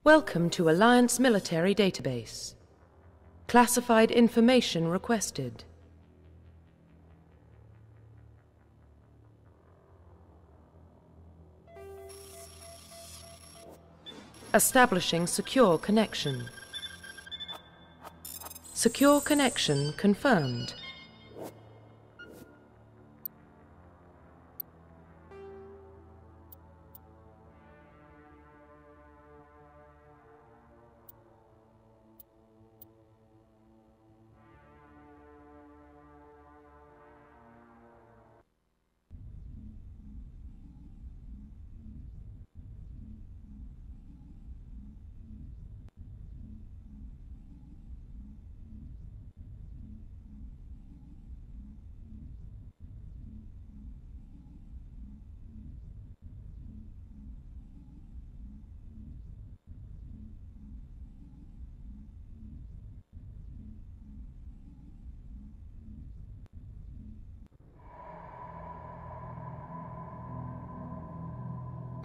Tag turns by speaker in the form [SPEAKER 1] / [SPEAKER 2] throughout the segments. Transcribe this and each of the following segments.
[SPEAKER 1] Welcome to Alliance Military Database. Classified information requested. Establishing secure connection. Secure connection confirmed.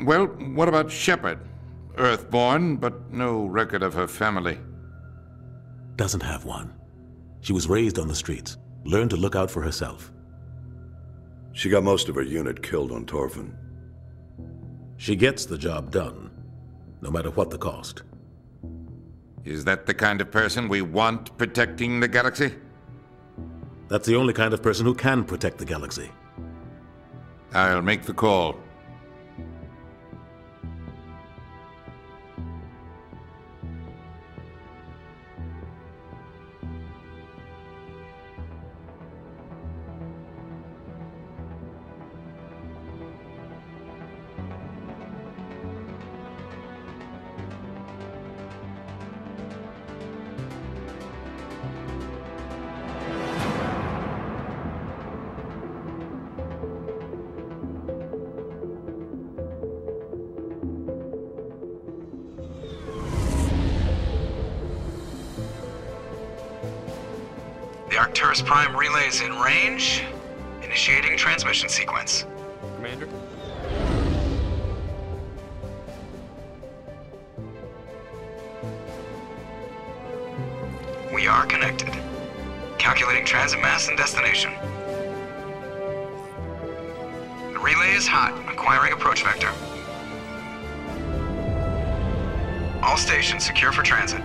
[SPEAKER 2] Well, what about Shepard? Earthborn, but no record of her family.
[SPEAKER 3] Doesn't have one. She was raised on the streets, learned to look out for herself.
[SPEAKER 4] She got most of her unit killed on Torfin.
[SPEAKER 3] She gets the job done, no matter what the cost.
[SPEAKER 2] Is that the kind of person we want protecting the galaxy?
[SPEAKER 3] That's the only kind of person who can protect the galaxy.
[SPEAKER 2] I'll make the call.
[SPEAKER 5] The Arcturus Prime relay is in range. Initiating transmission sequence.
[SPEAKER 6] Commander?
[SPEAKER 5] We are connected. Calculating transit mass and destination. The relay is hot. Acquiring approach vector. All stations secure for transit.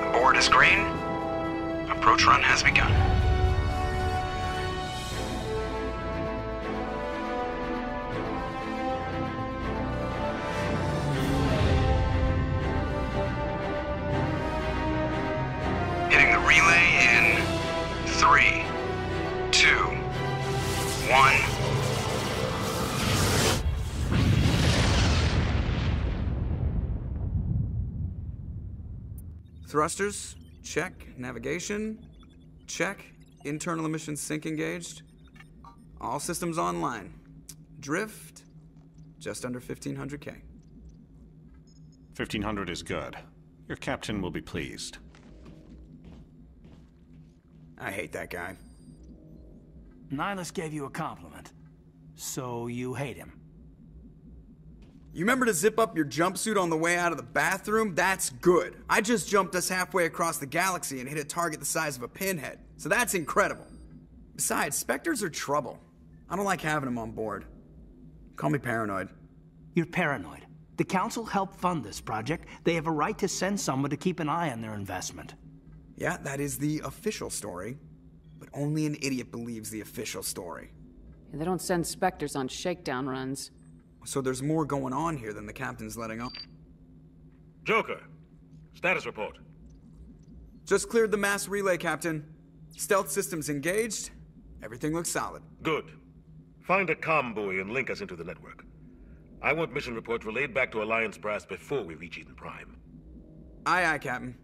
[SPEAKER 5] The board is green. Approach run has begun. Hitting the relay in 3, 2, 1.
[SPEAKER 7] Thrusters, check. Navigation, check. Internal emissions sync engaged. All systems online. Drift, just under 1500K.
[SPEAKER 6] 1500 is good. Your captain will be pleased.
[SPEAKER 7] I hate that guy.
[SPEAKER 8] Nihilus gave you a compliment. So you hate him.
[SPEAKER 7] You remember to zip up your jumpsuit on the way out of the bathroom? That's good. I just jumped us halfway across the galaxy and hit a target the size of a pinhead. So that's incredible. Besides, Spectres are trouble. I don't like having them on board. Call me paranoid.
[SPEAKER 8] You're paranoid. The Council helped fund this project. They have a right to send someone to keep an eye on their investment.
[SPEAKER 7] Yeah, that is the official story. But only an idiot believes the official story.
[SPEAKER 9] Yeah, they don't send Spectres on shakedown runs.
[SPEAKER 7] So there's more going on here than the captain's letting on.
[SPEAKER 10] Joker, status report.
[SPEAKER 7] Just cleared the mass relay, Captain. Stealth systems engaged. Everything looks solid.
[SPEAKER 10] Good. Find a comm buoy and link us into the network. I want mission reports relayed back to Alliance brass before we reach Eden Prime.
[SPEAKER 7] Aye, aye, Captain.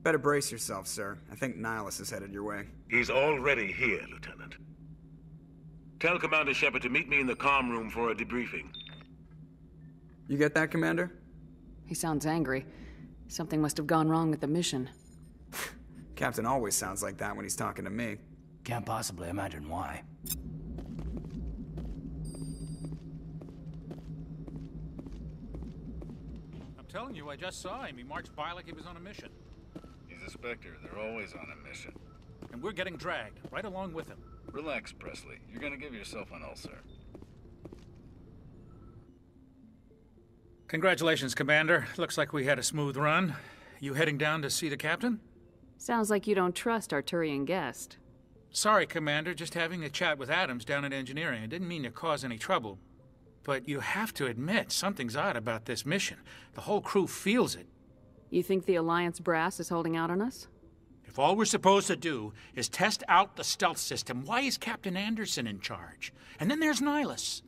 [SPEAKER 7] Better brace yourself, sir. I think Nihilus is headed your way.
[SPEAKER 10] He's already here, Lieutenant. Tell Commander Shepard to meet me in the comm room for a debriefing.
[SPEAKER 7] You get that, Commander?
[SPEAKER 9] He sounds angry. Something must have gone wrong with the mission.
[SPEAKER 7] Captain always sounds like that when he's talking to me.
[SPEAKER 8] Can't possibly imagine why.
[SPEAKER 11] I'm telling you, I just saw him. He marched by like he was on a mission.
[SPEAKER 12] He's a Spectre. They're always on a mission.
[SPEAKER 11] And we're getting dragged, right along with him.
[SPEAKER 12] Relax, Presley. You're gonna give yourself an ulcer.
[SPEAKER 11] Congratulations, Commander. Looks like we had a smooth run. You heading down to see the captain?
[SPEAKER 9] Sounds like you don't trust our Turian guest.
[SPEAKER 11] Sorry, Commander. Just having a chat with Adams down at engineering. I didn't mean to cause any trouble. But you have to admit, something's odd about this mission. The whole crew feels it.
[SPEAKER 9] You think the Alliance brass is holding out on us?
[SPEAKER 11] If all we're supposed to do is test out the stealth system, why is Captain Anderson in charge? And then there's Nihilus.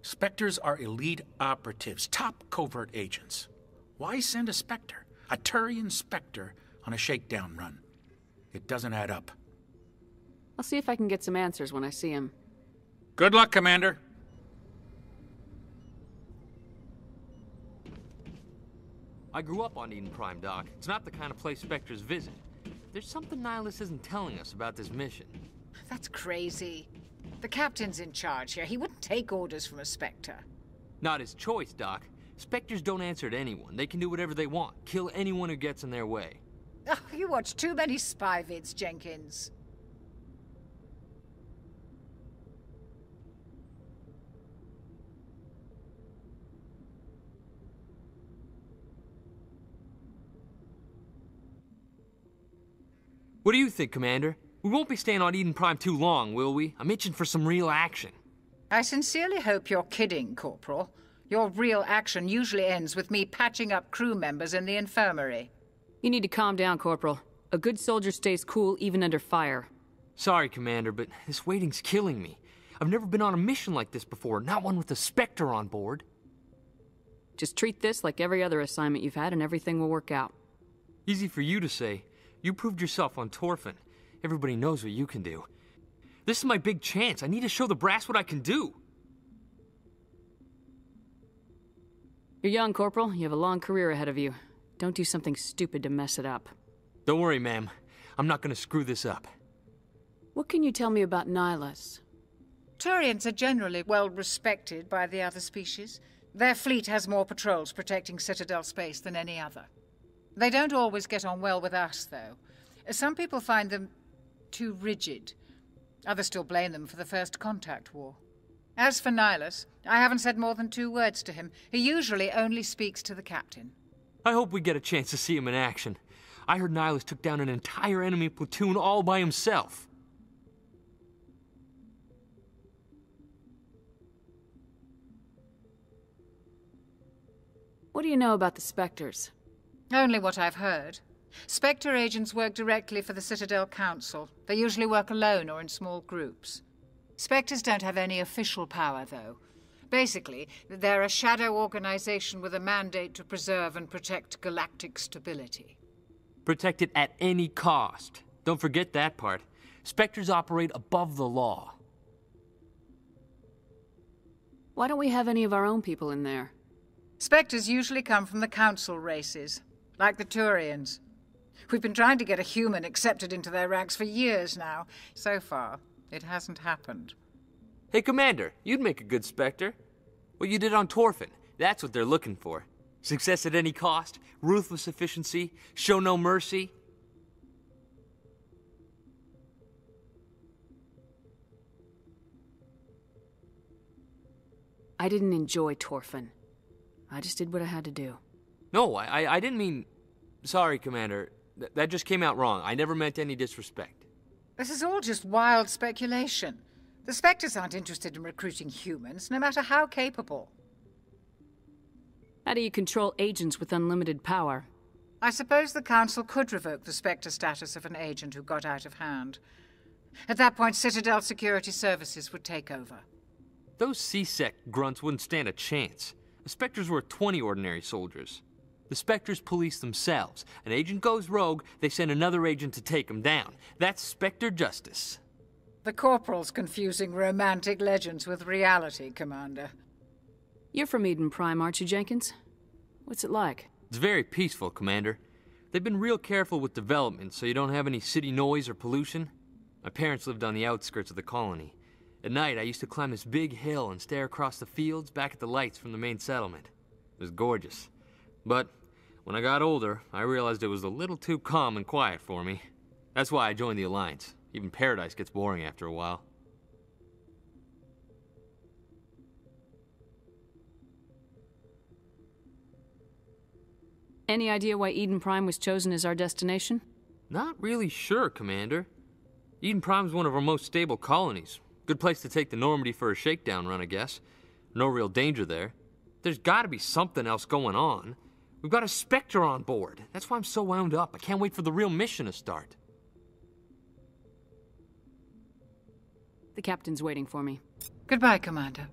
[SPEAKER 11] Spectres are elite operatives, top covert agents. Why send a Spectre, a Turian Spectre, on a shakedown run? It doesn't add up.
[SPEAKER 9] I'll see if I can get some answers when I see him.
[SPEAKER 11] Good luck, Commander.
[SPEAKER 13] I grew up on Eden Prime, Doc. It's not the kind of place Spectres visit. There's something Nihilus isn't telling us about this mission.
[SPEAKER 14] That's crazy. The captain's in charge here. He wouldn't take orders from a Spectre.
[SPEAKER 13] Not his choice, Doc. Spectres don't answer to anyone. They can do whatever they want. Kill anyone who gets in their way.
[SPEAKER 14] Oh, you watch too many spy vids, Jenkins.
[SPEAKER 13] What do you think, Commander? We won't be staying on Eden Prime too long, will we? I'm itching for some real action.
[SPEAKER 14] I sincerely hope you're kidding, Corporal. Your real action usually ends with me patching up crew members in the infirmary.
[SPEAKER 9] You need to calm down, Corporal. A good soldier stays cool even under fire.
[SPEAKER 13] Sorry, Commander, but this waiting's killing me. I've never been on a mission like this before, not one with a Spectre on board.
[SPEAKER 9] Just treat this like every other assignment you've had and everything will work out.
[SPEAKER 13] Easy for you to say. You proved yourself on Torfin. Everybody knows what you can do. This is my big chance. I need to show the brass what I can do.
[SPEAKER 9] You're young, Corporal. You have a long career ahead of you. Don't do something stupid to mess it up.
[SPEAKER 13] Don't worry, ma'am. I'm not gonna screw this up.
[SPEAKER 9] What can you tell me about Nihilus?
[SPEAKER 14] Turians are generally well respected by the other species. Their fleet has more patrols protecting Citadel space than any other. They don't always get on well with us, though. Some people find them too rigid. Others still blame them for the First Contact War. As for Nihilus, I haven't said more than 2 words to him. He usually only speaks to the captain.
[SPEAKER 13] I hope we get a chance to see him in action. I heard Nihilus took down an entire enemy platoon all by himself.
[SPEAKER 9] What do you know about the Spectres?
[SPEAKER 14] Only what I've heard. Spectre agents work directly for the Citadel Council. They usually work alone or in small groups. Spectres don't have any official power, though. Basically, they're a shadow organization with a mandate to preserve and protect galactic stability.
[SPEAKER 13] Protect it at any cost. Don't forget that part. Spectres operate above the law.
[SPEAKER 9] Why don't we have any of our own people in there?
[SPEAKER 14] Spectres usually come from the Council races, like the Turians. We've been trying to get a human accepted into their ranks for years now. So far, it hasn't happened.
[SPEAKER 13] Hey, Commander, you'd make a good Spectre. What you did on Torfin, that's what they're looking for. Success at any cost, ruthless efficiency, show no mercy.
[SPEAKER 9] I didn't enjoy Torfin. I just did what I had to do.
[SPEAKER 13] No, I didn't mean... Sorry, Commander. That just came out wrong. I never meant any disrespect.
[SPEAKER 14] This is all just wild speculation. The Spectres aren't interested in recruiting humans, no matter how capable.
[SPEAKER 9] How do you control agents with unlimited power?
[SPEAKER 14] I suppose the Council could revoke the Spectre status of an agent who got out of hand. At that point, Citadel Security Services would take over.
[SPEAKER 13] Those C-Sec grunts wouldn't stand a chance. The Spectres were 20 ordinary soldiers. The Spectres police themselves. An agent goes rogue, they send another agent to take him down. That's Spectre justice.
[SPEAKER 14] The Corporal's confusing romantic legends with reality, Commander.
[SPEAKER 9] You're from Eden Prime, aren't you, Jenkins? What's it like?
[SPEAKER 13] It's very peaceful, Commander. They've been real careful with development so you don't have any city noise or pollution. My parents lived on the outskirts of the colony. At night, I used to climb this big hill and stare across the fields back at the lights from the main settlement. It was gorgeous. But when I got older, I realized it was a little too calm and quiet for me. That's why I joined the Alliance. Even Paradise gets boring after a while.
[SPEAKER 9] Any idea why Eden Prime was chosen as our destination?
[SPEAKER 13] Not really sure, Commander. Eden Prime's one of our most stable colonies. Good place to take the Normandy for a shakedown run, I guess. No real danger there. There's gotta be something else going on. We've got a Spectre on board. That's why I'm so wound up. I can't wait for the real mission to start.
[SPEAKER 9] The captain's waiting for me.
[SPEAKER 14] Goodbye, Commander.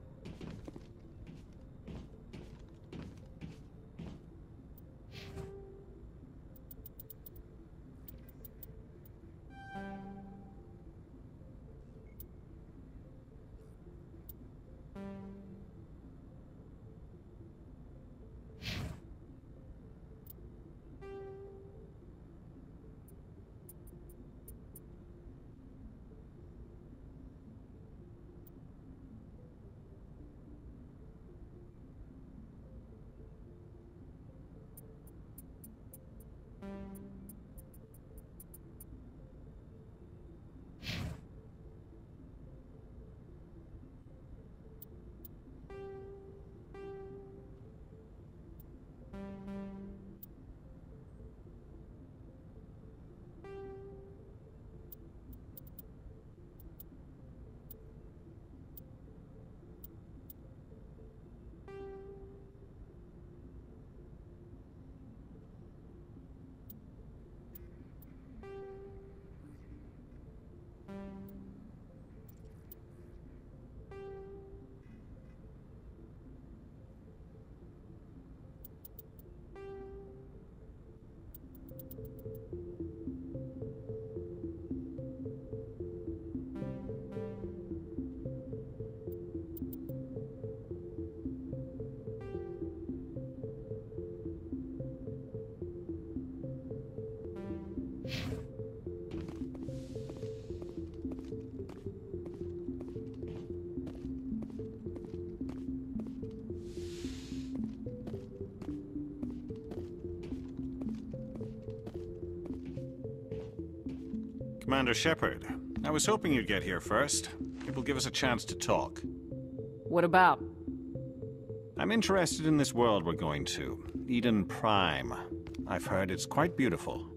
[SPEAKER 6] Commander Shepard, I was hoping you'd get here first. It will give us a chance to talk.
[SPEAKER 9] What about?
[SPEAKER 6] I'm interested in this world we're going to, Eden Prime. I've heard it's quite beautiful.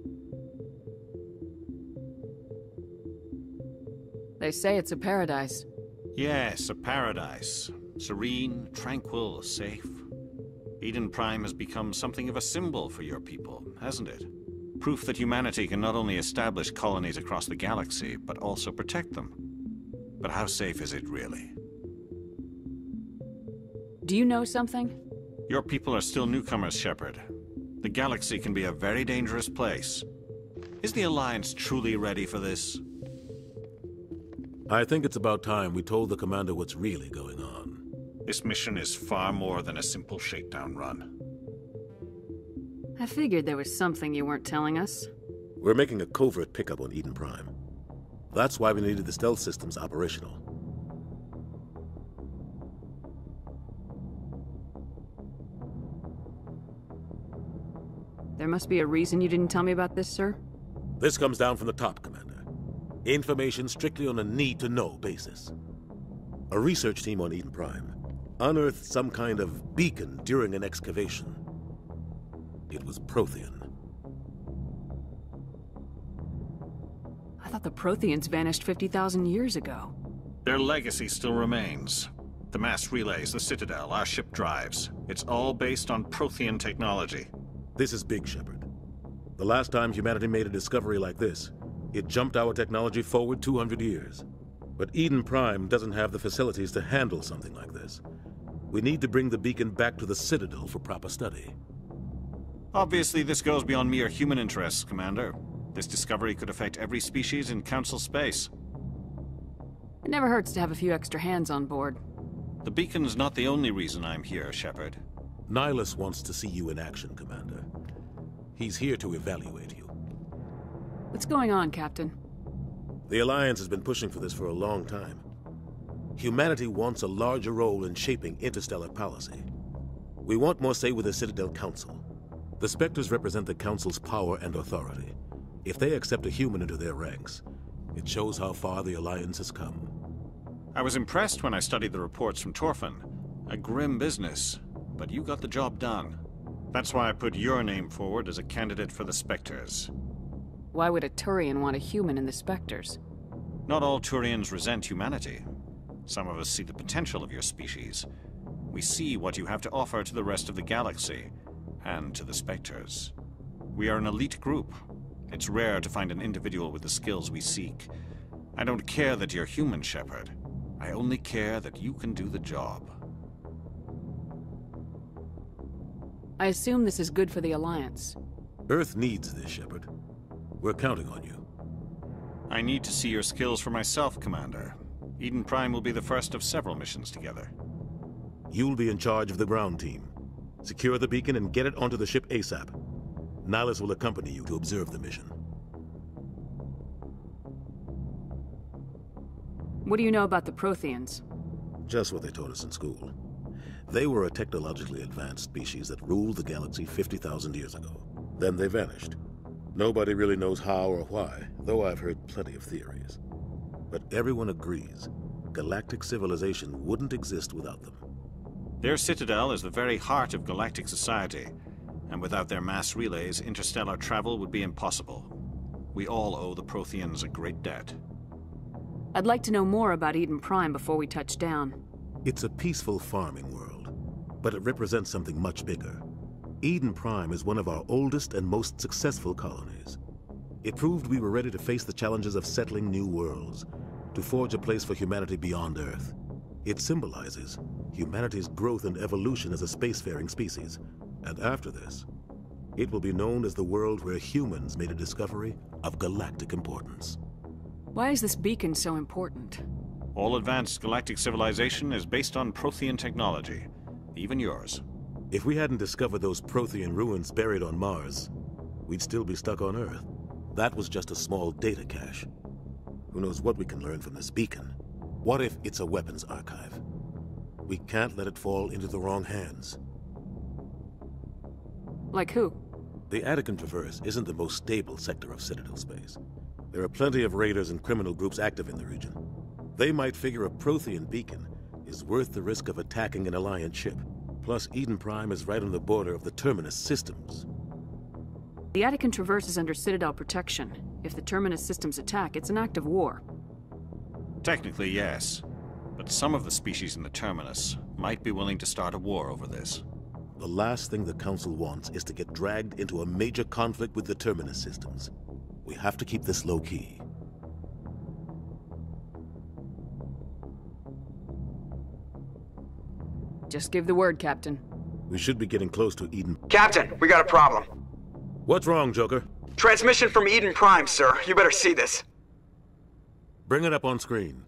[SPEAKER 9] They say it's a paradise.
[SPEAKER 6] Yes, a paradise. Serene, tranquil, safe. Eden Prime has become something of a symbol for your people, hasn't it? Proof that humanity can not only establish colonies across the galaxy, but also protect them. But how safe is it really?
[SPEAKER 9] Do you know something?
[SPEAKER 6] Your people are still newcomers, Shepard. The galaxy can be a very dangerous place. Is the Alliance truly ready for this?
[SPEAKER 3] I think it's about time we told the Commander what's really going on.
[SPEAKER 6] This mission is far more than a simple shakedown run.
[SPEAKER 9] I figured there was something you weren't telling us.
[SPEAKER 3] We're making a covert pickup on Eden Prime. That's why we needed the stealth systems operational.
[SPEAKER 9] There must be a reason you didn't tell me about this, sir?
[SPEAKER 3] This comes down from the top, Commander. Information strictly on a need-to-know basis. A research team on Eden Prime unearthed some kind of beacon during an excavation. It was Prothean.
[SPEAKER 9] I thought the Protheans vanished 50,000 years ago.
[SPEAKER 6] Their legacy still remains. The mass relays, the Citadel, our ship drives. It's all based on Prothean technology.
[SPEAKER 3] This is big, Shepard. The last time humanity made a discovery like this, it jumped our technology forward 200 years. But Eden Prime doesn't have the facilities to handle something like this. We need to bring the beacon back to the Citadel for proper study.
[SPEAKER 6] Obviously, this goes beyond mere human interests, Commander. This discovery could affect every species in Council space.
[SPEAKER 9] It never hurts to have a few extra hands on board.
[SPEAKER 6] The beacon's not the only reason I'm here, Shepard.
[SPEAKER 3] Nihilus wants to see you in action, Commander. He's here to evaluate you.
[SPEAKER 9] What's going on, Captain?
[SPEAKER 3] The Alliance has been pushing for this for a long time. Humanity wants a larger role in shaping interstellar policy. We want more say with the Citadel Council. The Spectres represent the Council's power and authority. If they accept a human into their ranks, it shows how far the Alliance has come.
[SPEAKER 6] I was impressed when I studied the reports from Torfin. A grim business, but you got the job done. That's why I put your name forward as a candidate for the Spectres.
[SPEAKER 9] Why would a Turian want a human in the Spectres?
[SPEAKER 6] Not all Turians resent humanity. Some of us see the potential of your species. We see what you have to offer to the rest of the galaxy, and to the Spectres. We are an elite group. It's rare to find an individual with the skills we seek. I don't care that you're human, Shepard. I only care that you can do the job.
[SPEAKER 9] I assume this is good for the Alliance.
[SPEAKER 3] Earth needs this, Shepard. We're counting on you.
[SPEAKER 6] I need to see your skills for myself, Commander. Eden Prime will be the first of several missions together.
[SPEAKER 3] You'll be in charge of the ground team. Secure the beacon and get it onto the ship ASAP. Nihilus will accompany you to observe the mission.
[SPEAKER 9] What do you know about the Protheans?
[SPEAKER 3] Just what they taught us in school. They were a technologically advanced species that ruled the galaxy 50,000 years ago. Then they vanished. Nobody really knows how or why, though I've heard plenty of theories. But everyone agrees, galactic civilization wouldn't exist without them.
[SPEAKER 6] Their citadel is the very heart of galactic society, and without their mass relays, interstellar travel would be impossible. We all owe the Protheans a great debt.
[SPEAKER 9] I'd like to know more about Eden Prime before we touch down.
[SPEAKER 3] It's a peaceful farming world, but it represents something much bigger. Eden Prime is one of our oldest and most successful colonies. It proved we were ready to face the challenges of settling new worlds, to forge a place for humanity beyond Earth. It symbolizes humanity's growth and evolution as a spacefaring species. And after this, it will be known as the world where humans made a discovery of galactic importance.
[SPEAKER 9] Why is this beacon so important?
[SPEAKER 6] All advanced galactic civilization is based on Prothean technology, even yours.
[SPEAKER 3] If we hadn't discovered those Prothean ruins buried on Mars, we'd still be stuck on Earth. That was just a small data cache. Who knows what we can learn from this beacon? What if it's a weapons archive? We can't let it fall into the wrong hands.
[SPEAKER 9] Like who?
[SPEAKER 3] The Attican Traverse isn't the most stable sector of Citadel space. There are plenty of raiders and criminal groups active in the region. They might figure a Prothean beacon is worth the risk of attacking an Alliance ship. Plus, Eden Prime is right on the border of the Terminus systems.
[SPEAKER 9] The Attican Traverse is under Citadel protection. If the Terminus systems attack, it's an act of war.
[SPEAKER 6] Technically, yes. But some of the species in the Terminus might be willing to start a war over this.
[SPEAKER 3] The last thing the Council wants is to get dragged into a major conflict with the Terminus systems. We have to keep this low-key.
[SPEAKER 9] Just give the word, Captain.
[SPEAKER 3] We should be getting close to Eden.
[SPEAKER 7] Captain, we got a problem.
[SPEAKER 3] What's wrong, Joker?
[SPEAKER 7] Transmission from Eden Prime, sir. You better see this.
[SPEAKER 3] Bring it up on screen.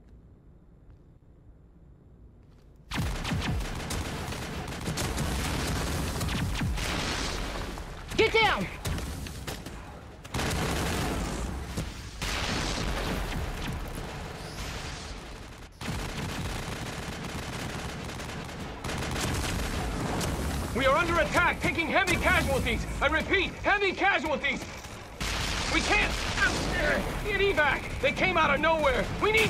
[SPEAKER 15] Get down! We are under attack, taking heavy casualties. I repeat, heavy casualties. We can't get evac. They came out of nowhere. We need...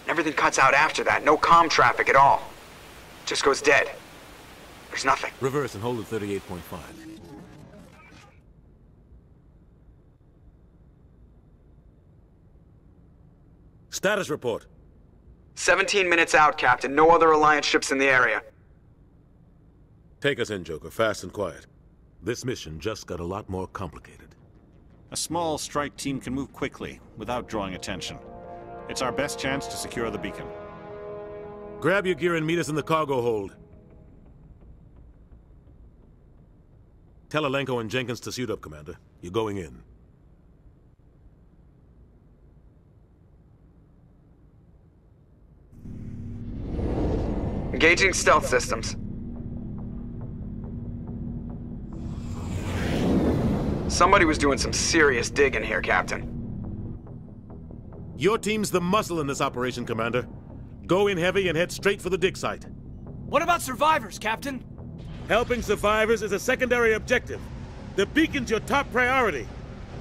[SPEAKER 7] Everything cuts out after that. No comm traffic at all. Just goes dead. There's nothing.
[SPEAKER 3] Reverse and hold at 38.5. Status report.
[SPEAKER 7] 17 minutes out, Captain. No other Alliance ships in the area.
[SPEAKER 3] Take us in, Joker, fast and quiet. This mission just got a lot more complicated.
[SPEAKER 6] A small strike team can move quickly, without drawing attention. It's our best chance to secure the beacon.
[SPEAKER 3] Grab your gear and meet us in the cargo hold. Tell Alenko and Jenkins to suit up, Commander. You're going in.
[SPEAKER 7] Engaging stealth systems. Somebody was doing some serious digging here, Captain.
[SPEAKER 3] Your team's the muscle in this operation, Commander. Go in heavy and head straight for the dig site.
[SPEAKER 16] What about survivors, Captain?
[SPEAKER 3] Helping survivors is a secondary objective. The beacon's your top priority.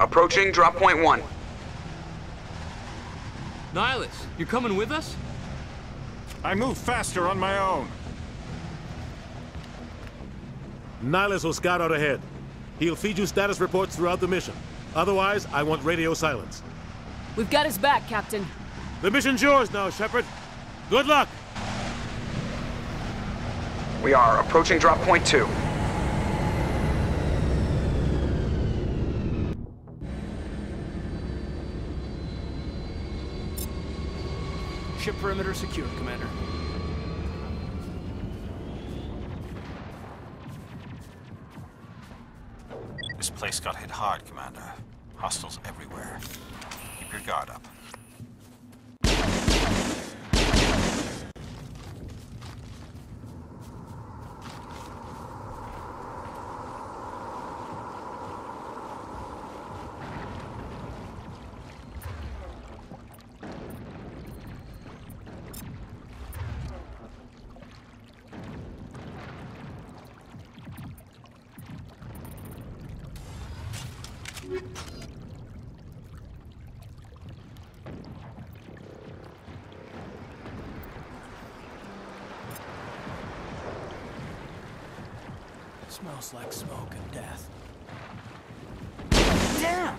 [SPEAKER 7] Approaching drop point 1.
[SPEAKER 13] Nihilus, you're coming with us?
[SPEAKER 6] I move faster on my own.
[SPEAKER 3] Nihilus will scout out ahead. He'll feed you status reports throughout the mission. Otherwise, I want radio silence.
[SPEAKER 9] We've got his back, Captain.
[SPEAKER 3] The mission's yours now, Shepard. Good luck!
[SPEAKER 7] We are approaching drop point 2.
[SPEAKER 16] Ship perimeter secure, Commander.
[SPEAKER 6] This place got hit hard, Commander. Hostiles everywhere. Keep your guard up.
[SPEAKER 16] Smells like smoke and death. Damn!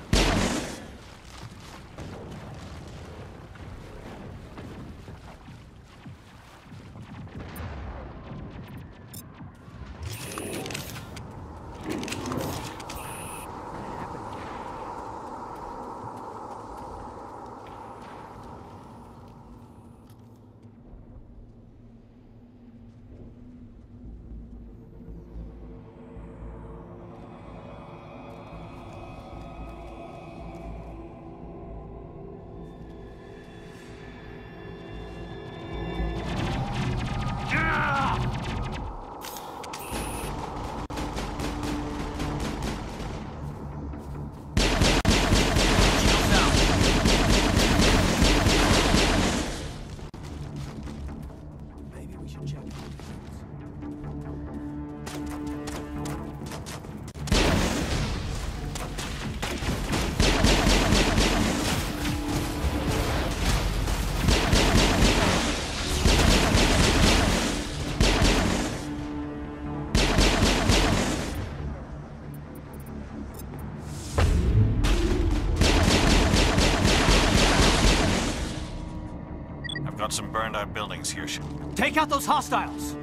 [SPEAKER 6] Got some burned out buildings here.
[SPEAKER 16] Take out those hostiles!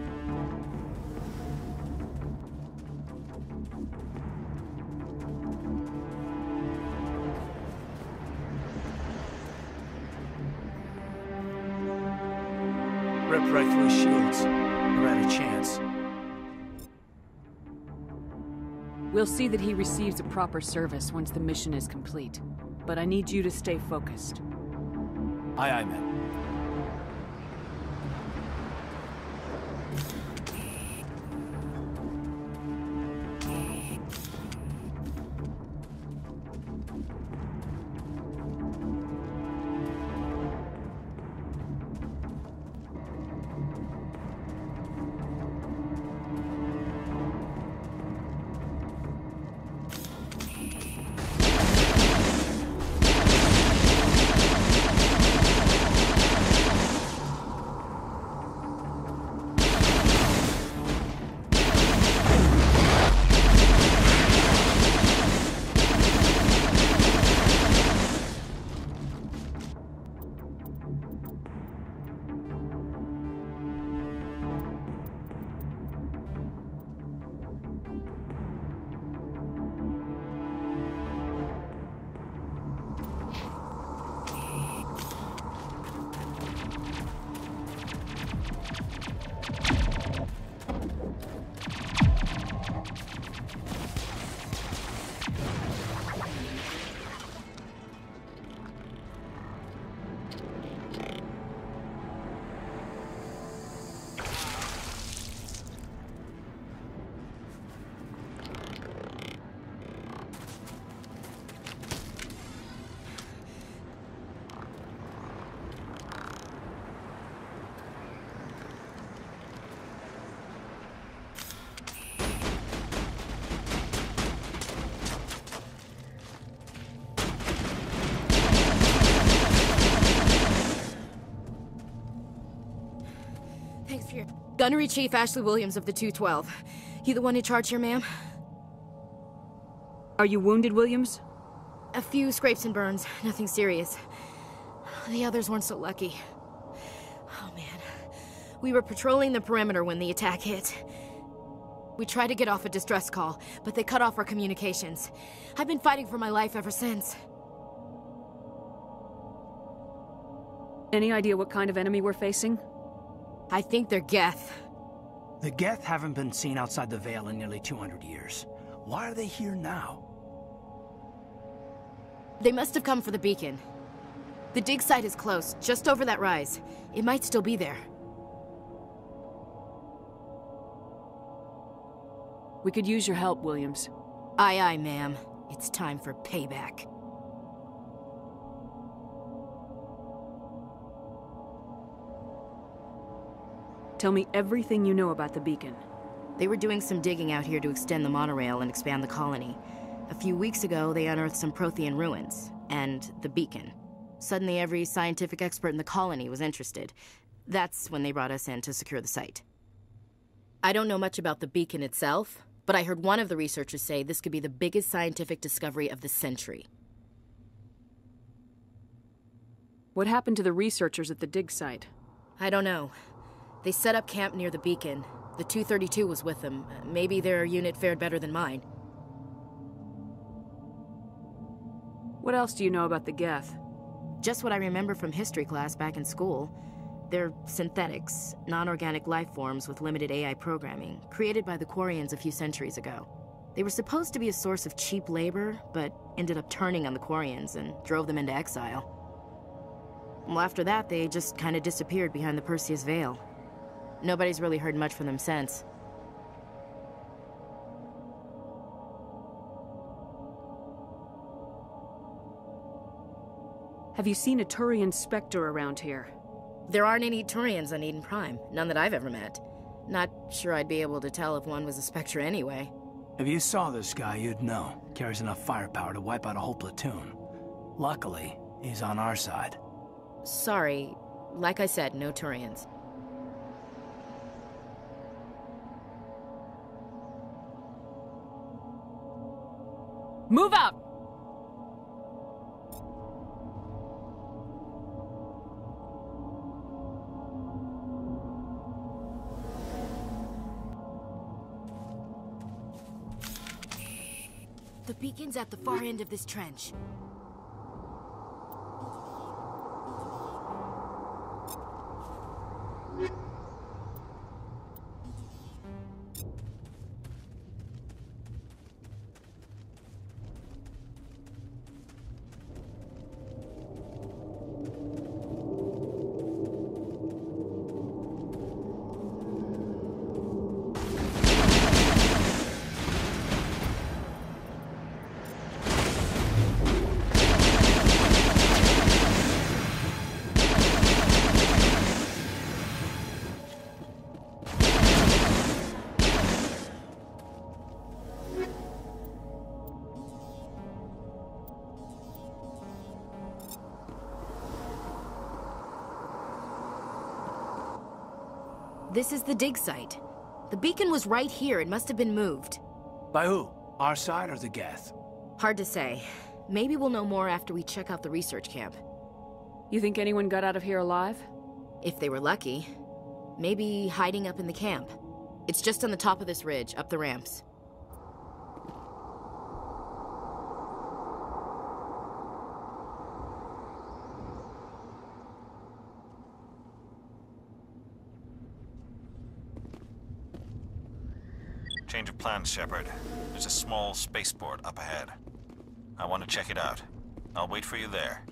[SPEAKER 16] Ripped right through his shields. Never had a chance.
[SPEAKER 9] We'll see that he receives a proper service once the mission is complete. But I need you to stay focused.
[SPEAKER 16] Aye, aye, ma'am.
[SPEAKER 17] Gunnery Chief Ashley Williams of the 212. You the one in charge here, ma'am?
[SPEAKER 9] Are you wounded, Williams?
[SPEAKER 17] A few scrapes and burns, nothing serious. The others weren't so lucky. Oh man. We were patrolling the perimeter when the attack hit. We tried to get off a distress call, but they cut off our communications. I've been fighting for my life ever since.
[SPEAKER 9] Any idea what kind of enemy we're facing?
[SPEAKER 17] I think they're Geth.
[SPEAKER 8] The Geth haven't been seen outside the Veil in nearly 200 years. Why are they here now?
[SPEAKER 17] They must have come for the beacon. The dig site is close, just over that rise. It might still be there.
[SPEAKER 9] We could use your help, Williams.
[SPEAKER 17] Aye, aye, ma'am. It's time for payback.
[SPEAKER 9] Tell me everything you know about the beacon.
[SPEAKER 17] They were doing some digging out here to extend the monorail and expand the colony. A few weeks ago, they unearthed some Prothean ruins, and the beacon. Suddenly, every scientific expert in the colony was interested. That's when they brought us in to secure the site. I don't know much about the beacon itself, but I heard one of the researchers say this could be the biggest scientific discovery of the century.
[SPEAKER 9] What happened to the researchers at the dig site?
[SPEAKER 17] I don't know. They set up camp near the beacon. The 232 was with them. Maybe their unit fared better than mine.
[SPEAKER 9] What else do you know about the Geth?
[SPEAKER 17] Just what I remember from history class back in school. They're synthetics, non-organic life forms with limited AI programming, created by the Quarians a few centuries ago. They were supposed to be a source of cheap labor, but ended up turning on the Quarians and drove them into exile. Well, after that, they just kind of disappeared behind the Perseus Veil. Nobody's really heard much from them since.
[SPEAKER 9] Have you seen a Turian Spectre around here?
[SPEAKER 17] There aren't any Turians on Eden Prime. None that I've ever met. Not sure I'd be able to tell if one was a Spectre anyway.
[SPEAKER 8] If you saw this guy, you'd know. Carries enough firepower to wipe out a whole platoon. Luckily, he's on our side.
[SPEAKER 17] Sorry. Like I said, no Turians.
[SPEAKER 9] Move out!
[SPEAKER 17] The beacon's at the far end of this trench. This is the dig site. The beacon was right here. It must have been moved.
[SPEAKER 8] By who? Our side or the Geth?
[SPEAKER 17] Hard to say. Maybe we'll know more after we check out the research camp.
[SPEAKER 9] You think anyone got out of here alive?
[SPEAKER 17] If they were lucky. Maybe hiding up in the camp. It's just on the top of this ridge, up the ramps.
[SPEAKER 6] Change of plans, Shepard. There's a small spaceport up ahead. I want to check it out. I'll wait for you there.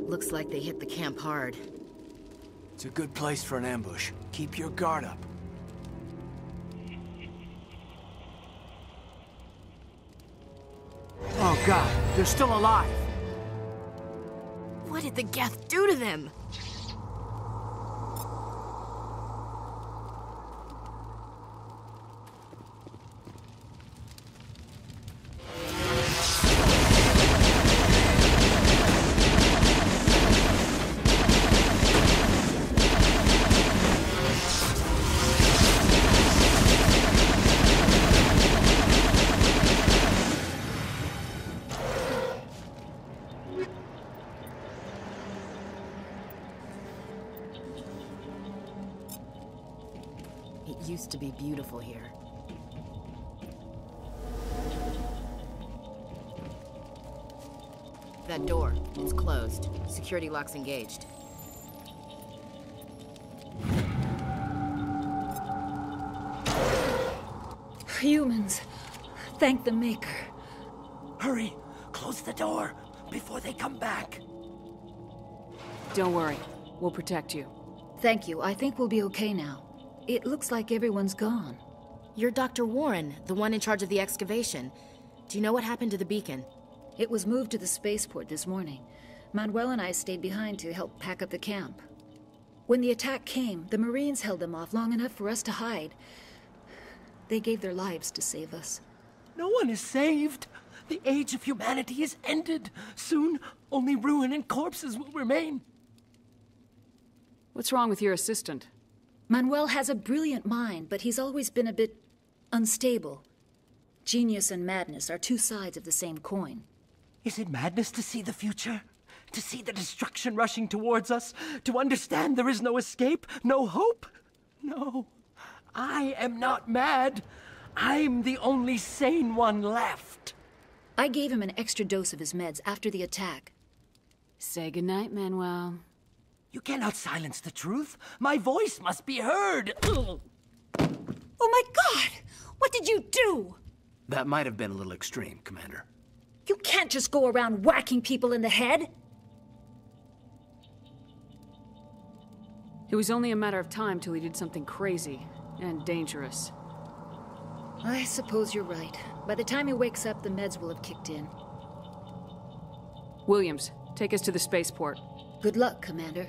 [SPEAKER 17] Looks like they hit the camp hard.
[SPEAKER 8] It's a good place for an ambush. Keep your guard up. Oh God, they're still alive!
[SPEAKER 17] What did the Geth do to them? used to be beautiful here. That door, it's closed. Security lock's engaged.
[SPEAKER 18] Humans, thank the Maker.
[SPEAKER 16] Hurry! Close the door before they come back.
[SPEAKER 9] Don't worry. We'll protect you.
[SPEAKER 18] Thank you. I think we'll be okay now. It looks like everyone's gone.
[SPEAKER 17] You're Dr. Warren, the one in charge of the excavation. Do you know what happened to the beacon?
[SPEAKER 18] It was moved to the spaceport this morning. Manuel and I stayed behind to help pack up the camp. When the attack came, the Marines held them off long enough for us to hide. They gave their lives to save us.
[SPEAKER 16] No one is saved. The age of humanity is ended. Soon, only ruin and corpses will remain.
[SPEAKER 9] What's wrong with your assistant?
[SPEAKER 18] Manuel has a brilliant mind, but he's always been a bit unstable. Genius and madness are two sides of the same coin.
[SPEAKER 16] Is it madness to see the future? To see the destruction rushing towards us? To understand there is no escape? No hope? No. I am not mad. I'm the only sane one left.
[SPEAKER 18] I gave him an extra dose of his meds after the attack.
[SPEAKER 9] Say goodnight, Manuel.
[SPEAKER 16] You cannot silence the truth. My voice must be heard.
[SPEAKER 18] Oh my God! What did you do?
[SPEAKER 8] That might have been a little extreme, Commander.
[SPEAKER 18] You can't just go around whacking people in the head.
[SPEAKER 9] It was only a matter of time till he did something crazy and dangerous.
[SPEAKER 18] I suppose you're right. By the time he wakes up, the meds will have kicked in.
[SPEAKER 9] Williams, take us to the spaceport.
[SPEAKER 18] Good luck, Commander.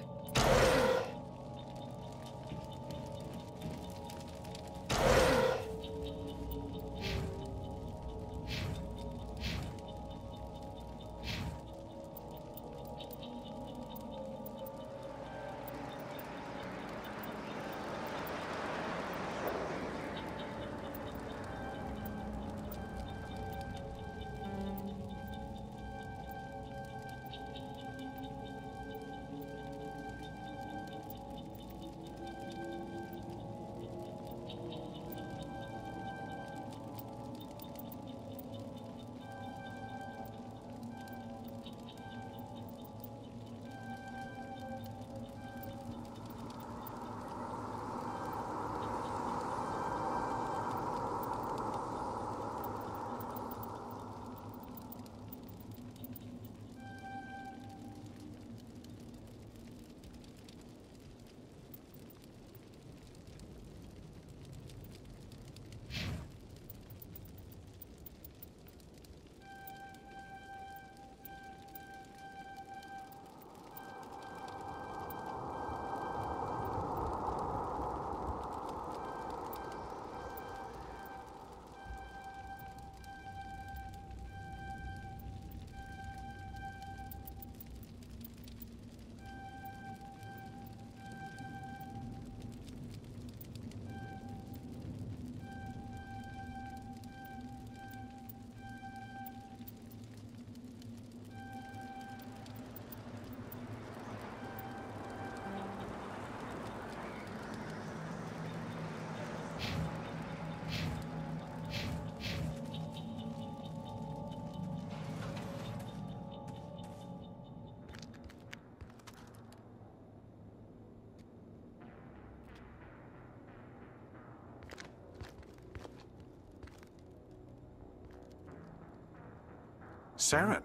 [SPEAKER 19] Saren.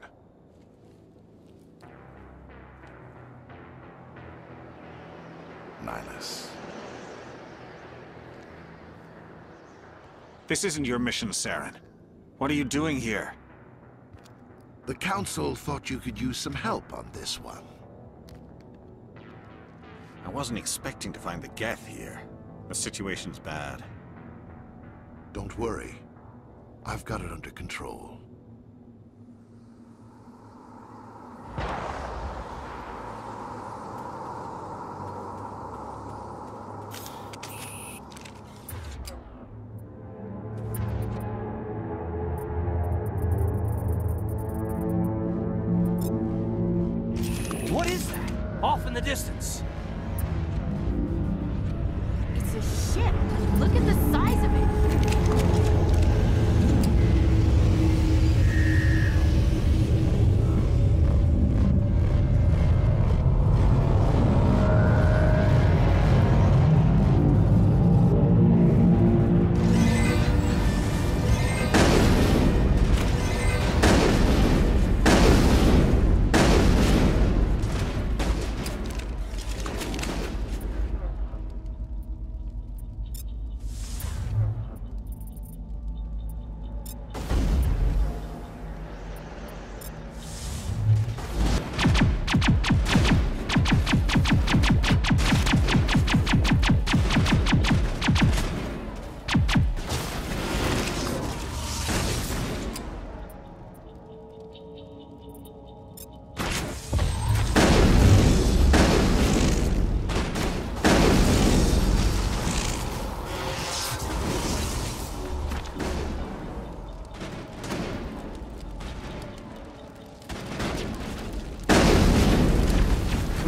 [SPEAKER 19] Nihilus.
[SPEAKER 6] This isn't your mission, Saren. What are you doing here?
[SPEAKER 20] The Council thought you could use some help on this one.
[SPEAKER 6] I wasn't expecting to find the Geth here. The situation's bad.
[SPEAKER 20] Don't worry. I've got it under control.
[SPEAKER 16] What is that? Off in the distance.
[SPEAKER 17] It's a ship. Look at the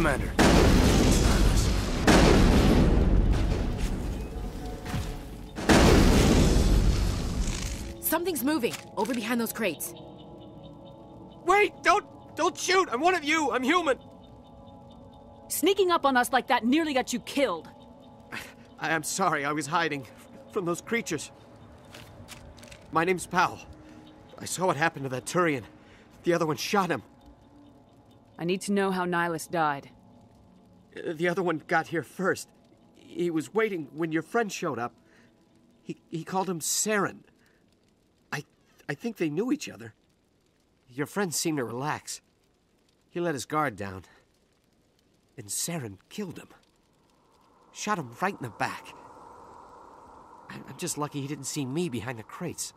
[SPEAKER 8] Commander.
[SPEAKER 17] Something's moving, over behind those crates.
[SPEAKER 16] Wait! Don't shoot! I'm one of you! I'm human!
[SPEAKER 9] Sneaking up on us like that nearly got you killed.
[SPEAKER 16] I am sorry, I was hiding from those creatures. My name's Powell. I saw what happened to that Turian. The other one shot him.
[SPEAKER 9] I need to know how Nihilus died.
[SPEAKER 16] The other one got here first. He was waiting when your friend showed up. He called him Saren. I think they knew each other. Your friend seemed to relax. He let his guard down. And Saren killed him. Shot him right in the back. I'm just lucky he didn't see me behind the crates.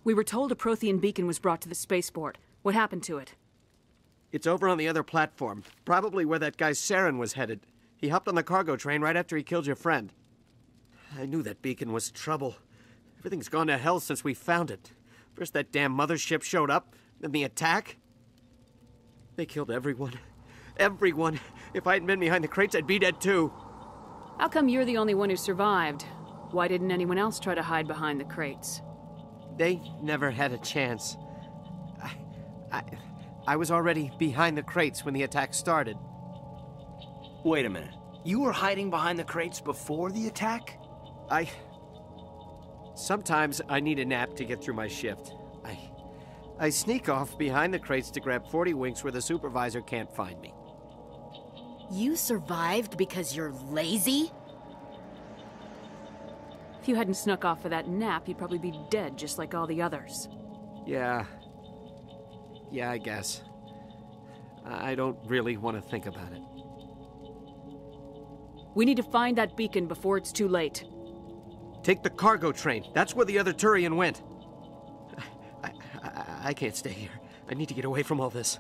[SPEAKER 9] We were told a Prothean beacon was brought to the spaceport. What happened to it?
[SPEAKER 16] It's over on the other platform. Probably where that guy Saren was headed. He hopped on the cargo train right after he killed your friend. I knew that beacon was trouble. Everything's gone to hell since we found it. First that damn mothership showed up, then the attack. They killed everyone. Everyone. If I hadn't been behind the crates, I'd be dead too.
[SPEAKER 9] How come you're the only one who survived? Why didn't anyone else try to hide behind the crates?
[SPEAKER 16] They never had a chance. I was already behind the crates when the attack started.
[SPEAKER 8] Wait a minute. You were hiding behind the crates before the attack?
[SPEAKER 16] Sometimes I need a nap to get through my shift. I sneak off behind the crates to grab 40 winks where the supervisor can't find me.
[SPEAKER 17] You survived because you're lazy?
[SPEAKER 9] If you hadn't snuck off for that nap, you'd probably be dead just like all the others.
[SPEAKER 16] Yeah, I guess. I don't really want to think about it.
[SPEAKER 9] We need to find that beacon before it's too late.
[SPEAKER 16] Take the cargo train. That's where the other Turian went. I can't stay here. I need to get away from all this.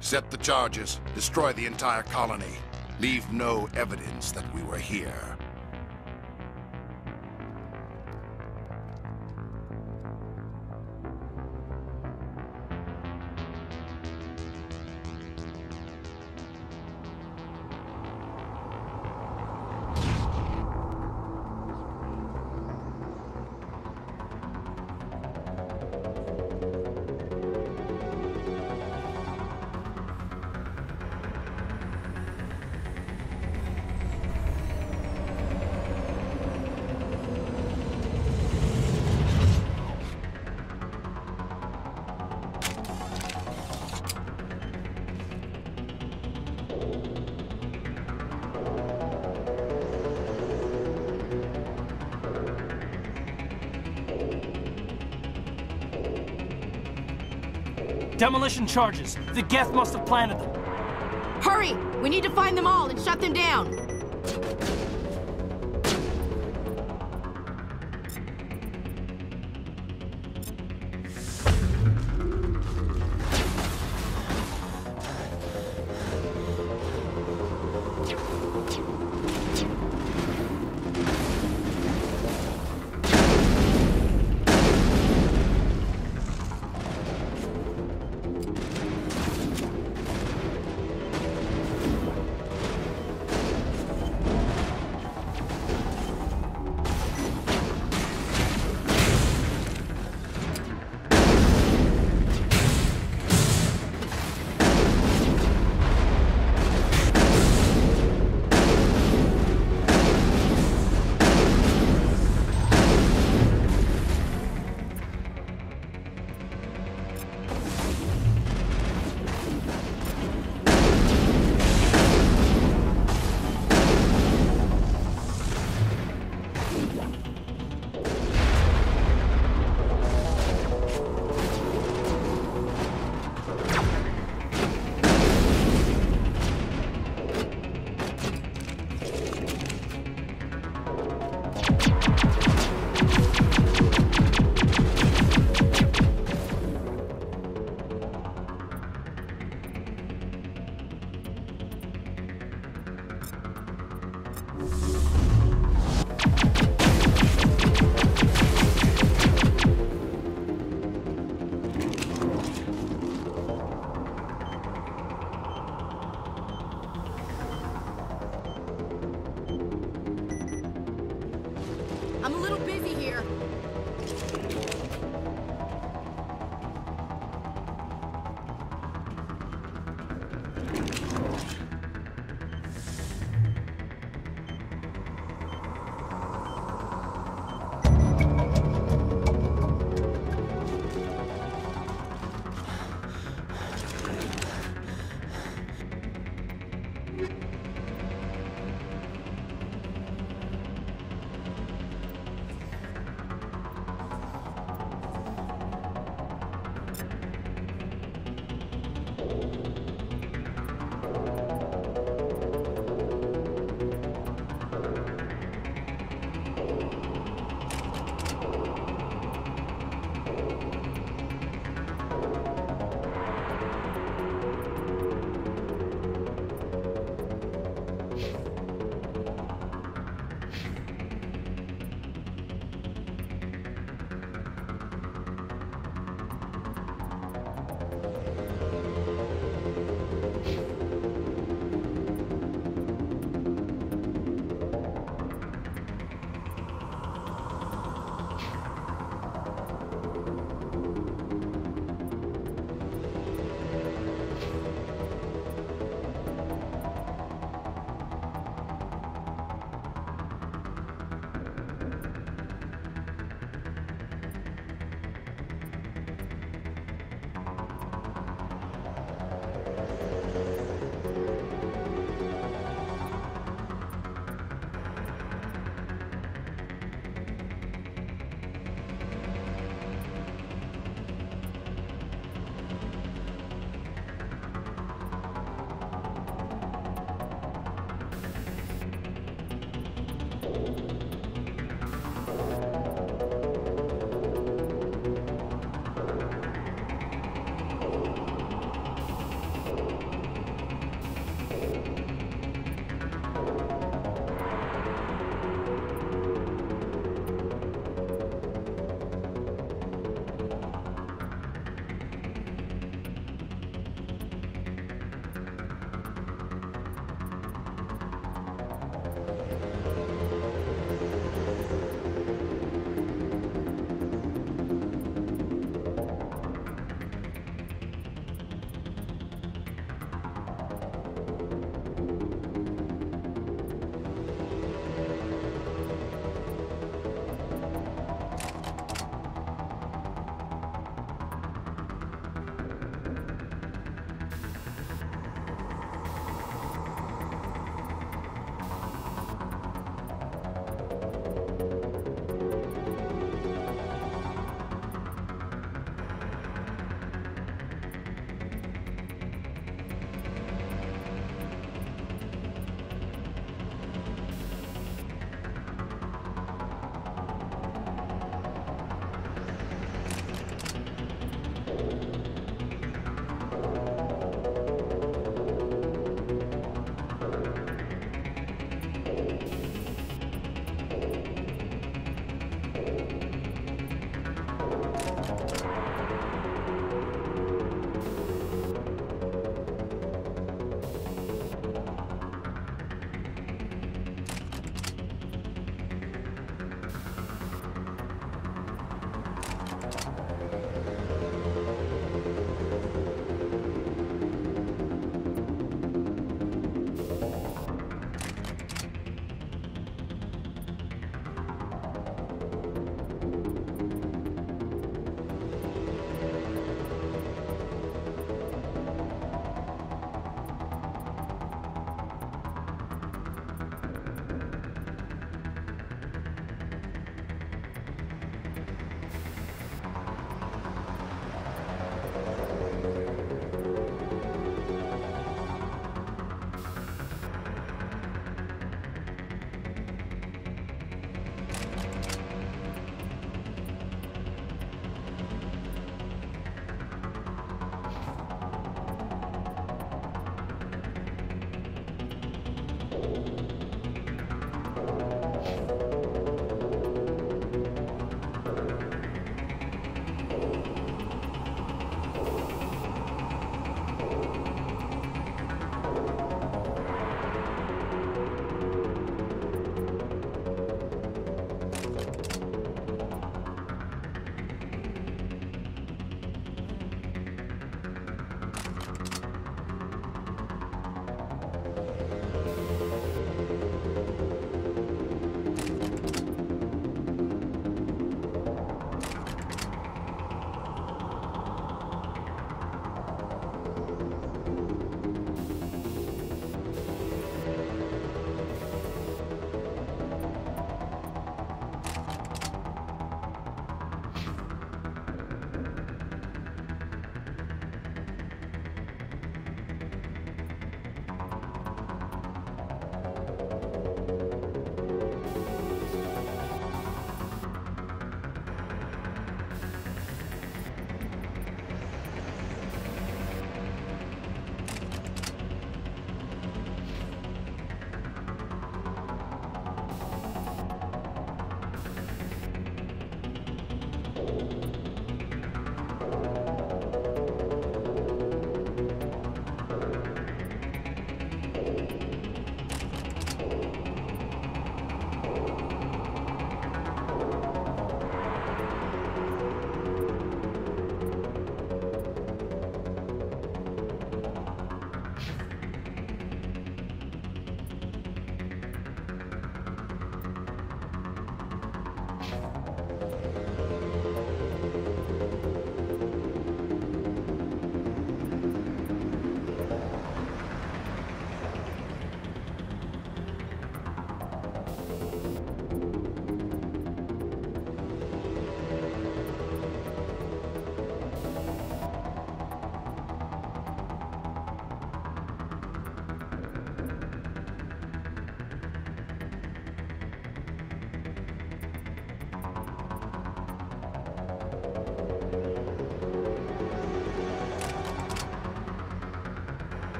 [SPEAKER 2] Set the charges. Destroy the entire colony. Leave no evidence that we were here.
[SPEAKER 16] Demolition charges. The Geth must have planted them.
[SPEAKER 17] Hurry! We need to find them all and shut them down! I'm a little busy here.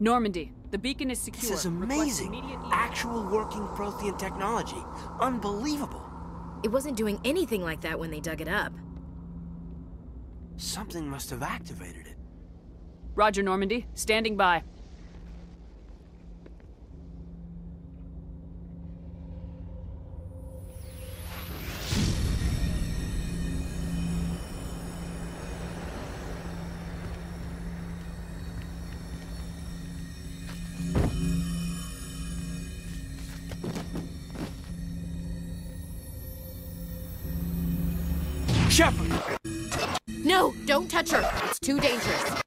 [SPEAKER 9] Normandy, the beacon is secure.
[SPEAKER 16] This is amazing. Actual working Prothean technology. Unbelievable.
[SPEAKER 17] It wasn't doing anything like that when they dug it up.
[SPEAKER 16] Something must have activated it.
[SPEAKER 9] Roger, Normandy. Standing by.
[SPEAKER 16] Shepard!
[SPEAKER 17] No, don't touch her. It's too dangerous.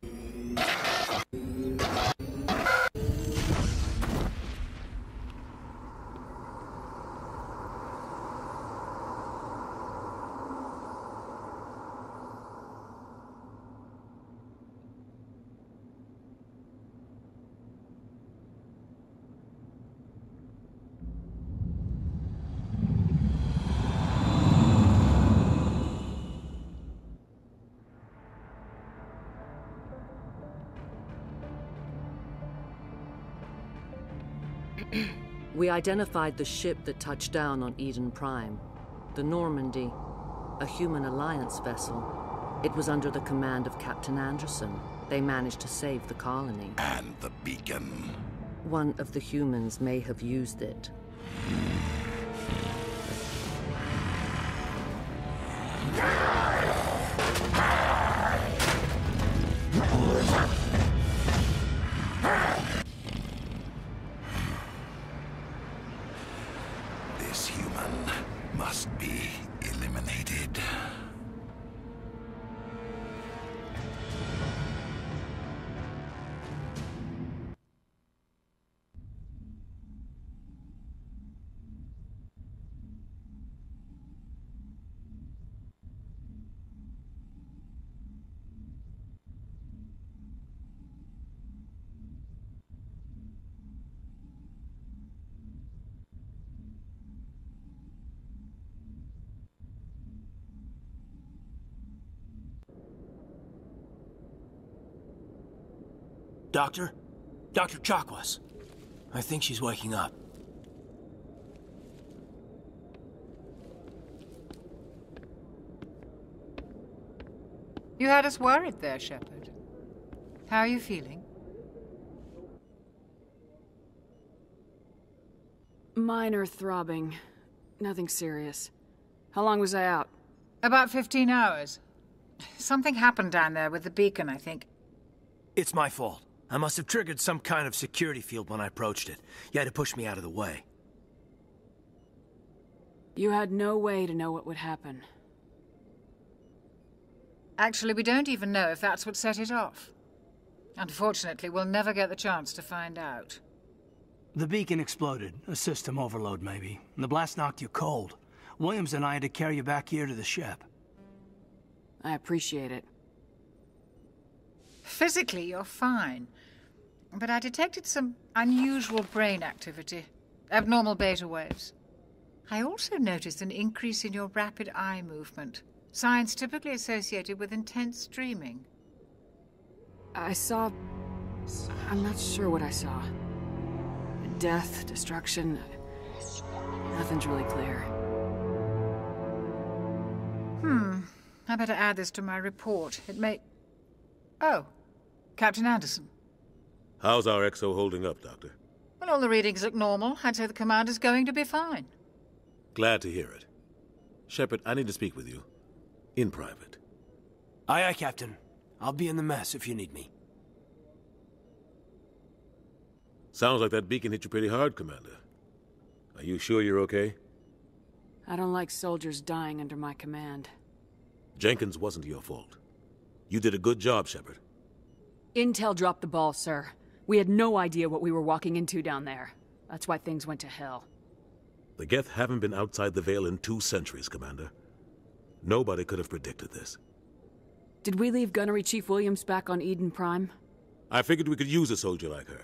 [SPEAKER 1] We identified the ship that touched down on Eden Prime, the Normandy, a human alliance vessel. It was under the command of Captain Anderson. They managed to save the colony.
[SPEAKER 2] And the beacon.
[SPEAKER 1] One of the humans may have used it.
[SPEAKER 2] This human must be eliminated.
[SPEAKER 16] Doctor? Dr. Chakwas. I think she's waking up.
[SPEAKER 14] You had us worried there, Shepard. How are you feeling?
[SPEAKER 9] Minor throbbing. Nothing serious. How long was I out?
[SPEAKER 14] About 15 hours. Something happened down there with the beacon, I think.
[SPEAKER 16] It's my fault. I must have triggered some kind of security field when I approached it. You had to push me out of the way.
[SPEAKER 9] You had no way to know what would happen.
[SPEAKER 14] Actually, we don't even know if that's what set it off. Unfortunately, we'll never get the chance to find out.
[SPEAKER 8] The beacon exploded. A system overload, maybe. The blast knocked you cold. Williams and I had to carry you back here to the ship.
[SPEAKER 9] I appreciate it.
[SPEAKER 14] Physically, you're fine. But I detected some unusual brain activity. Abnormal beta waves. I also noticed an increase in your rapid eye movement. Signs typically associated with intense dreaming.
[SPEAKER 9] I saw... I'm not sure what I saw. Death, destruction... Nothing's really clear.
[SPEAKER 14] I better add this to my report. It may... Oh, Captain Anderson.
[SPEAKER 3] How's our XO holding up, Doctor?
[SPEAKER 14] Well, all the readings look normal. I'd say the commander's going to be fine.
[SPEAKER 3] Glad to hear it. Shepard, I need to speak with you. in private.
[SPEAKER 8] Aye, aye, Captain. I'll be in the mess if you need me.
[SPEAKER 3] Sounds like that beacon hit you pretty hard, Commander. Are you sure you're okay?
[SPEAKER 9] I don't like soldiers dying under my command.
[SPEAKER 3] Jenkins wasn't your fault. You did a good job, Shepard.
[SPEAKER 9] Intel dropped the ball, sir. We had no idea what we were walking into down there. That's why things went to hell.
[SPEAKER 3] The Geth haven't been outside the Veil in 2 centuries, Commander. Nobody could have predicted this.
[SPEAKER 9] Did we leave Gunnery Chief Williams back on Eden Prime?
[SPEAKER 3] I figured we could use a soldier like her.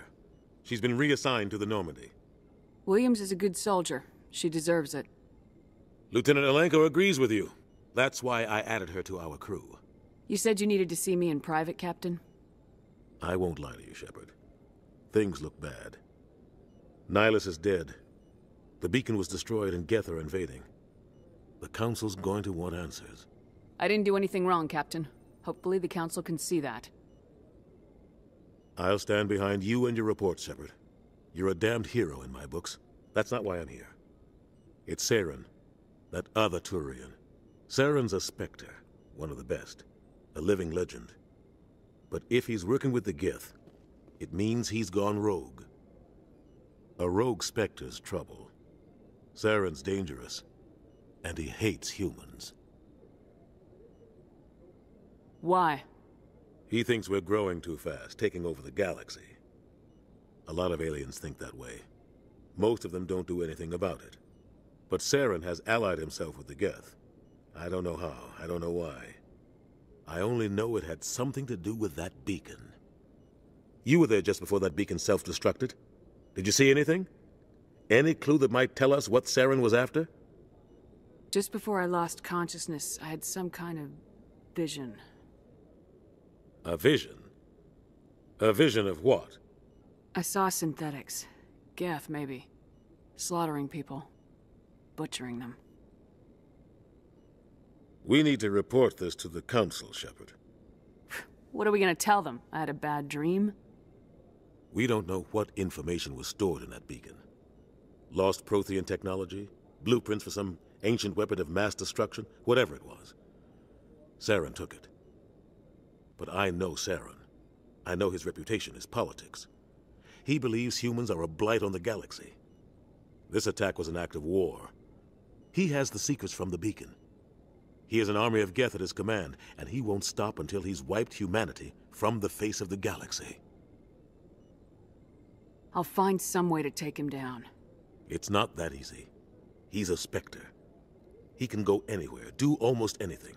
[SPEAKER 3] She's been reassigned to the Normandy.
[SPEAKER 9] Williams is a good soldier. She deserves it.
[SPEAKER 3] Lieutenant Alenko agrees with you. That's why I added her to our crew.
[SPEAKER 9] You said you needed to see me in private, Captain?
[SPEAKER 3] I won't lie to you, Shepard. Things look bad. Nihilus is dead. The beacon was destroyed and Geth are invading. The Council's going to want answers.
[SPEAKER 9] I didn't do anything wrong, Captain. Hopefully the Council can see that.
[SPEAKER 3] I'll stand behind you and your report, Shepard. You're a damned hero in my books. That's not why I'm here. It's Saren, that other Turian. Saren's a Spectre, one of the best. A living legend. But if he's working with the Geth, it means he's gone rogue. A rogue Spectre's trouble. Saren's dangerous, and he hates humans.
[SPEAKER 9] Why?
[SPEAKER 3] He thinks we're growing too fast, taking over the galaxy. A lot of aliens think that way. Most of them don't do anything about it. But Saren has allied himself with the Geth. I don't know how, I don't know why. I only know it had something to do with that beacon. You were there just before that beacon self-destructed. Did you see anything? Any clue that might tell us what Saren was after?
[SPEAKER 9] Just before I lost consciousness, I had some kind of vision.
[SPEAKER 3] A vision? A vision of what?
[SPEAKER 9] I saw synthetics. Geth, maybe. Slaughtering people. Butchering them.
[SPEAKER 3] We need to report this to the Council, Shepard.
[SPEAKER 9] What are we gonna tell them? I had a bad dream?
[SPEAKER 3] We don't know what information was stored in that beacon. Lost Prothean technology? Blueprints for some ancient weapon of mass destruction? Whatever it was. Saren took it. But I know Saren. I know his reputation is politics. He believes humans are a blight on the galaxy. This attack was an act of war. He has the secrets from the beacon. He has an army of Geth at his command, and he won't stop until he's wiped humanity from the face of the galaxy.
[SPEAKER 9] I'll find some way to take him down.
[SPEAKER 3] It's not that easy. He's a Spectre. He can go anywhere, do almost anything.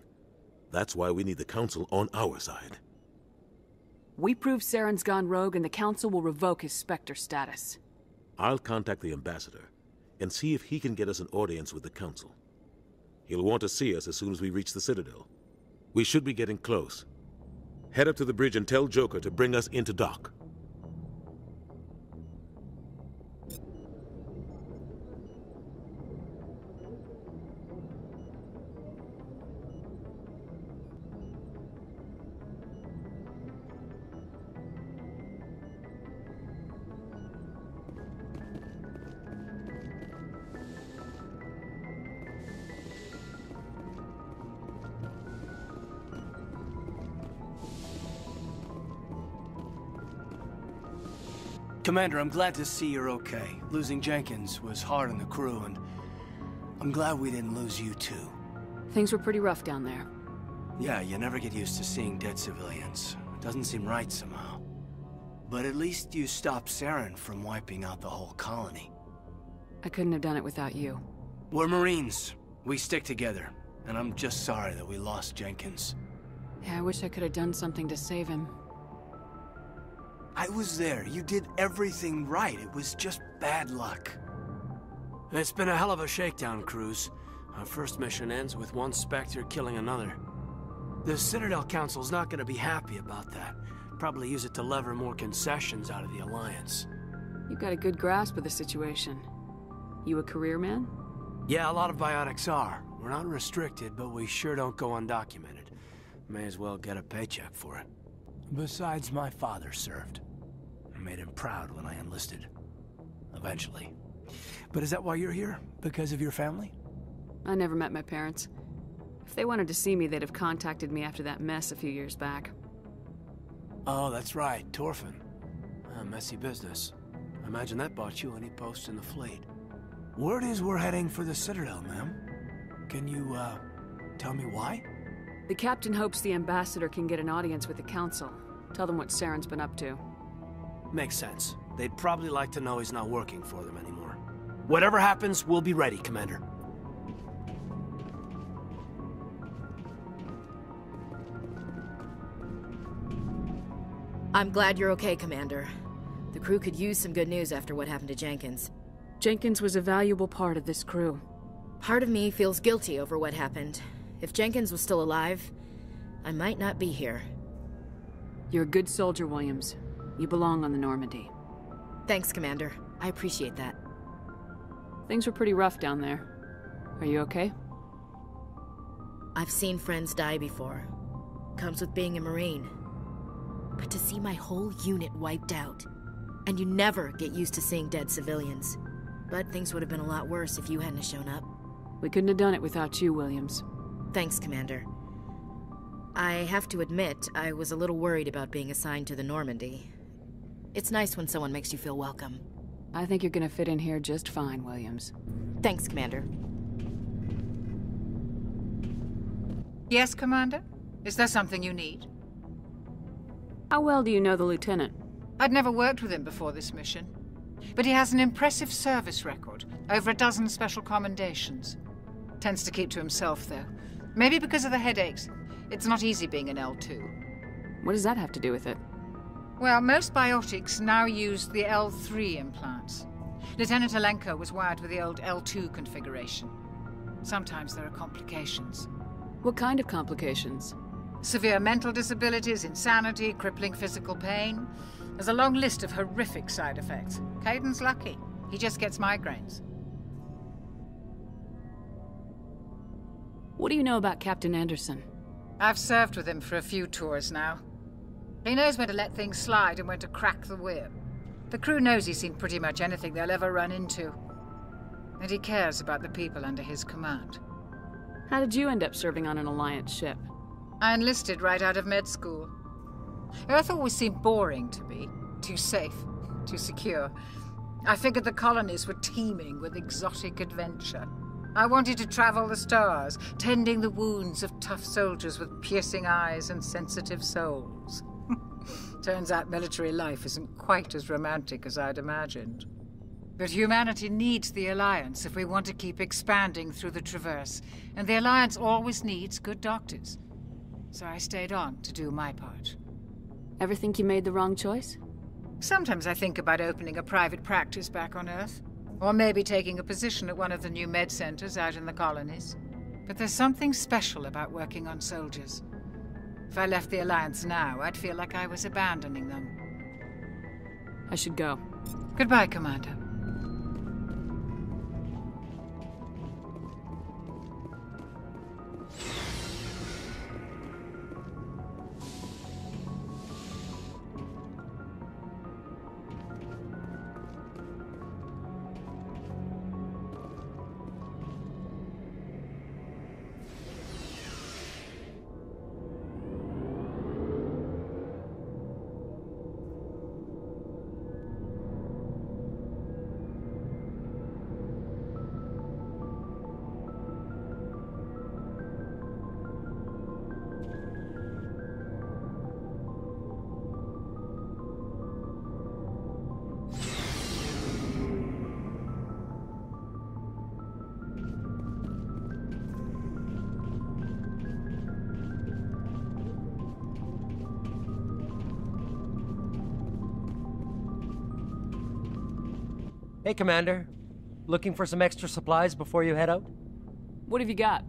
[SPEAKER 3] That's why we need the Council on our side.
[SPEAKER 9] We prove Saren's gone rogue, and the Council will revoke his Spectre status.
[SPEAKER 3] I'll contact the Ambassador and see if he can get us an audience with the Council. He'll want to see us as soon as we reach the Citadel. We should be getting close. Head up to the bridge and tell Joker to bring us into dock.
[SPEAKER 8] Commander, I'm glad to see you're okay. Losing Jenkins was hard on the crew, and I'm glad we didn't lose you too.
[SPEAKER 9] Things were pretty rough down there.
[SPEAKER 8] Yeah, you never get used to seeing dead civilians. It doesn't seem right somehow. But at least you stopped Saren from wiping out the whole colony.
[SPEAKER 9] I couldn't have done it without you.
[SPEAKER 8] We're Marines. We stick together. And I'm just sorry that we lost Jenkins.
[SPEAKER 9] Yeah, I wish I could have done something to save him.
[SPEAKER 8] I was there. You did everything right. It was just bad luck. It's been a hell of a shakedown, Cruz. Our first mission ends with one Spectre killing another. The Citadel Council's not gonna be happy about that. Probably use it to lever more concessions out of the Alliance.
[SPEAKER 9] You've got a good grasp of the situation. You a career man?
[SPEAKER 8] Yeah, a lot of biotics are. We're not restricted, but we sure don't go undocumented. May as well get a paycheck for it. Besides, my father served. I made him proud when I enlisted. Eventually. But is that why you're here? Because of your family?
[SPEAKER 9] I never met my parents. If they wanted to see me, they'd have contacted me after that mess a few years back.
[SPEAKER 8] Oh, that's right, Torfin. Messy business. I imagine that bought you any post in the fleet. Word is we're heading for the Citadel, ma'am. Can you, tell me why?
[SPEAKER 9] The captain hopes the ambassador can get an audience with the council. Tell them what Saren's been up to.
[SPEAKER 8] Makes sense. They'd probably like to know he's not working for them anymore. Whatever happens, we'll be ready, Commander.
[SPEAKER 17] I'm glad you're okay, Commander. The crew could use some good news after what happened to Jenkins.
[SPEAKER 9] Jenkins was a valuable part of this crew.
[SPEAKER 17] Part of me feels guilty over what happened. If Jenkins was still alive, I might not be here.
[SPEAKER 9] You're a good soldier, Williams. You belong on the Normandy.
[SPEAKER 17] Thanks, Commander. I appreciate that.
[SPEAKER 9] Things were pretty rough down there. Are you okay?
[SPEAKER 17] I've seen friends die before. Comes with being a Marine. But to see my whole unit wiped out, and you never get used to seeing dead civilians. But things would have been a lot worse if you hadn't shown up.
[SPEAKER 9] We couldn't have done it without you, Williams.
[SPEAKER 17] Thanks, Commander. I have to admit, I was a little worried about being assigned to the Normandy. It's nice when someone makes you feel welcome.
[SPEAKER 9] I think you're gonna fit in here just fine, Williams.
[SPEAKER 17] Thanks, Commander.
[SPEAKER 14] Yes, Commander? Is there something you need?
[SPEAKER 9] How well do you know the lieutenant?
[SPEAKER 14] I'd never worked with him before this mission. But he has an impressive service record, over a dozen special commendations. Tends to keep to himself, though. Maybe because of the headaches. It's not easy being an L2.
[SPEAKER 9] What does that have to do with it?
[SPEAKER 14] Well, most biotics now use the L3 implants. Lieutenant Alenko was wired with the old L2 configuration. Sometimes there are complications.
[SPEAKER 9] What kind of complications?
[SPEAKER 14] Severe mental disabilities, insanity, crippling physical pain. There's a long list of horrific side effects. Caden's lucky. He just gets migraines.
[SPEAKER 9] What do you know about Captain Anderson?
[SPEAKER 14] I've served with him for a few tours now. He knows when to let things slide and when to crack the whip. The crew knows he's seen pretty much anything they'll ever run into. And he cares about the people under his command.
[SPEAKER 9] How did you end up serving on an Alliance ship?
[SPEAKER 14] I enlisted right out of med school. Earth always seemed boring to me. Too safe, too secure. I figured the colonies were teeming with exotic adventure. I wanted to travel the stars, tending the wounds of tough soldiers with piercing eyes and sensitive souls. Turns out military life isn't quite as romantic as I'd imagined. But humanity needs the Alliance if we want to keep expanding through the Traverse, and the Alliance always needs good doctors. So I stayed on to do my part.
[SPEAKER 9] Ever think you made the wrong choice?
[SPEAKER 14] Sometimes I think about opening a private practice back on Earth. Or maybe taking a position at one of the new med centers out in the colonies. But there's something special about working on soldiers. If I left the Alliance now, I'd feel like I was abandoning them.
[SPEAKER 9] I should go.
[SPEAKER 14] Goodbye, Commander.
[SPEAKER 16] Hey, Commander. Looking for some extra supplies before you head out?
[SPEAKER 9] What have you got?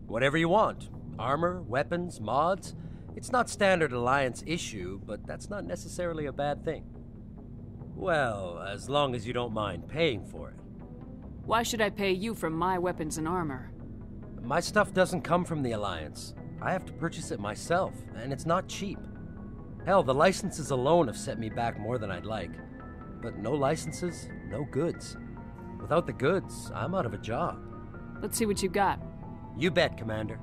[SPEAKER 16] Whatever you want. Armor, weapons, mods. It's not standard Alliance issue, but that's not necessarily a bad thing. Well, as long as you don't mind paying for it.
[SPEAKER 9] Why should I pay you for my weapons and armor?
[SPEAKER 16] My stuff doesn't come from the Alliance. I have to purchase it myself, and it's not cheap. Hell, the licenses alone have set me back more than I'd like. But no licenses, no goods. Without the goods, I'm out of a job.
[SPEAKER 9] Let's see what you got.
[SPEAKER 16] You bet, Commander.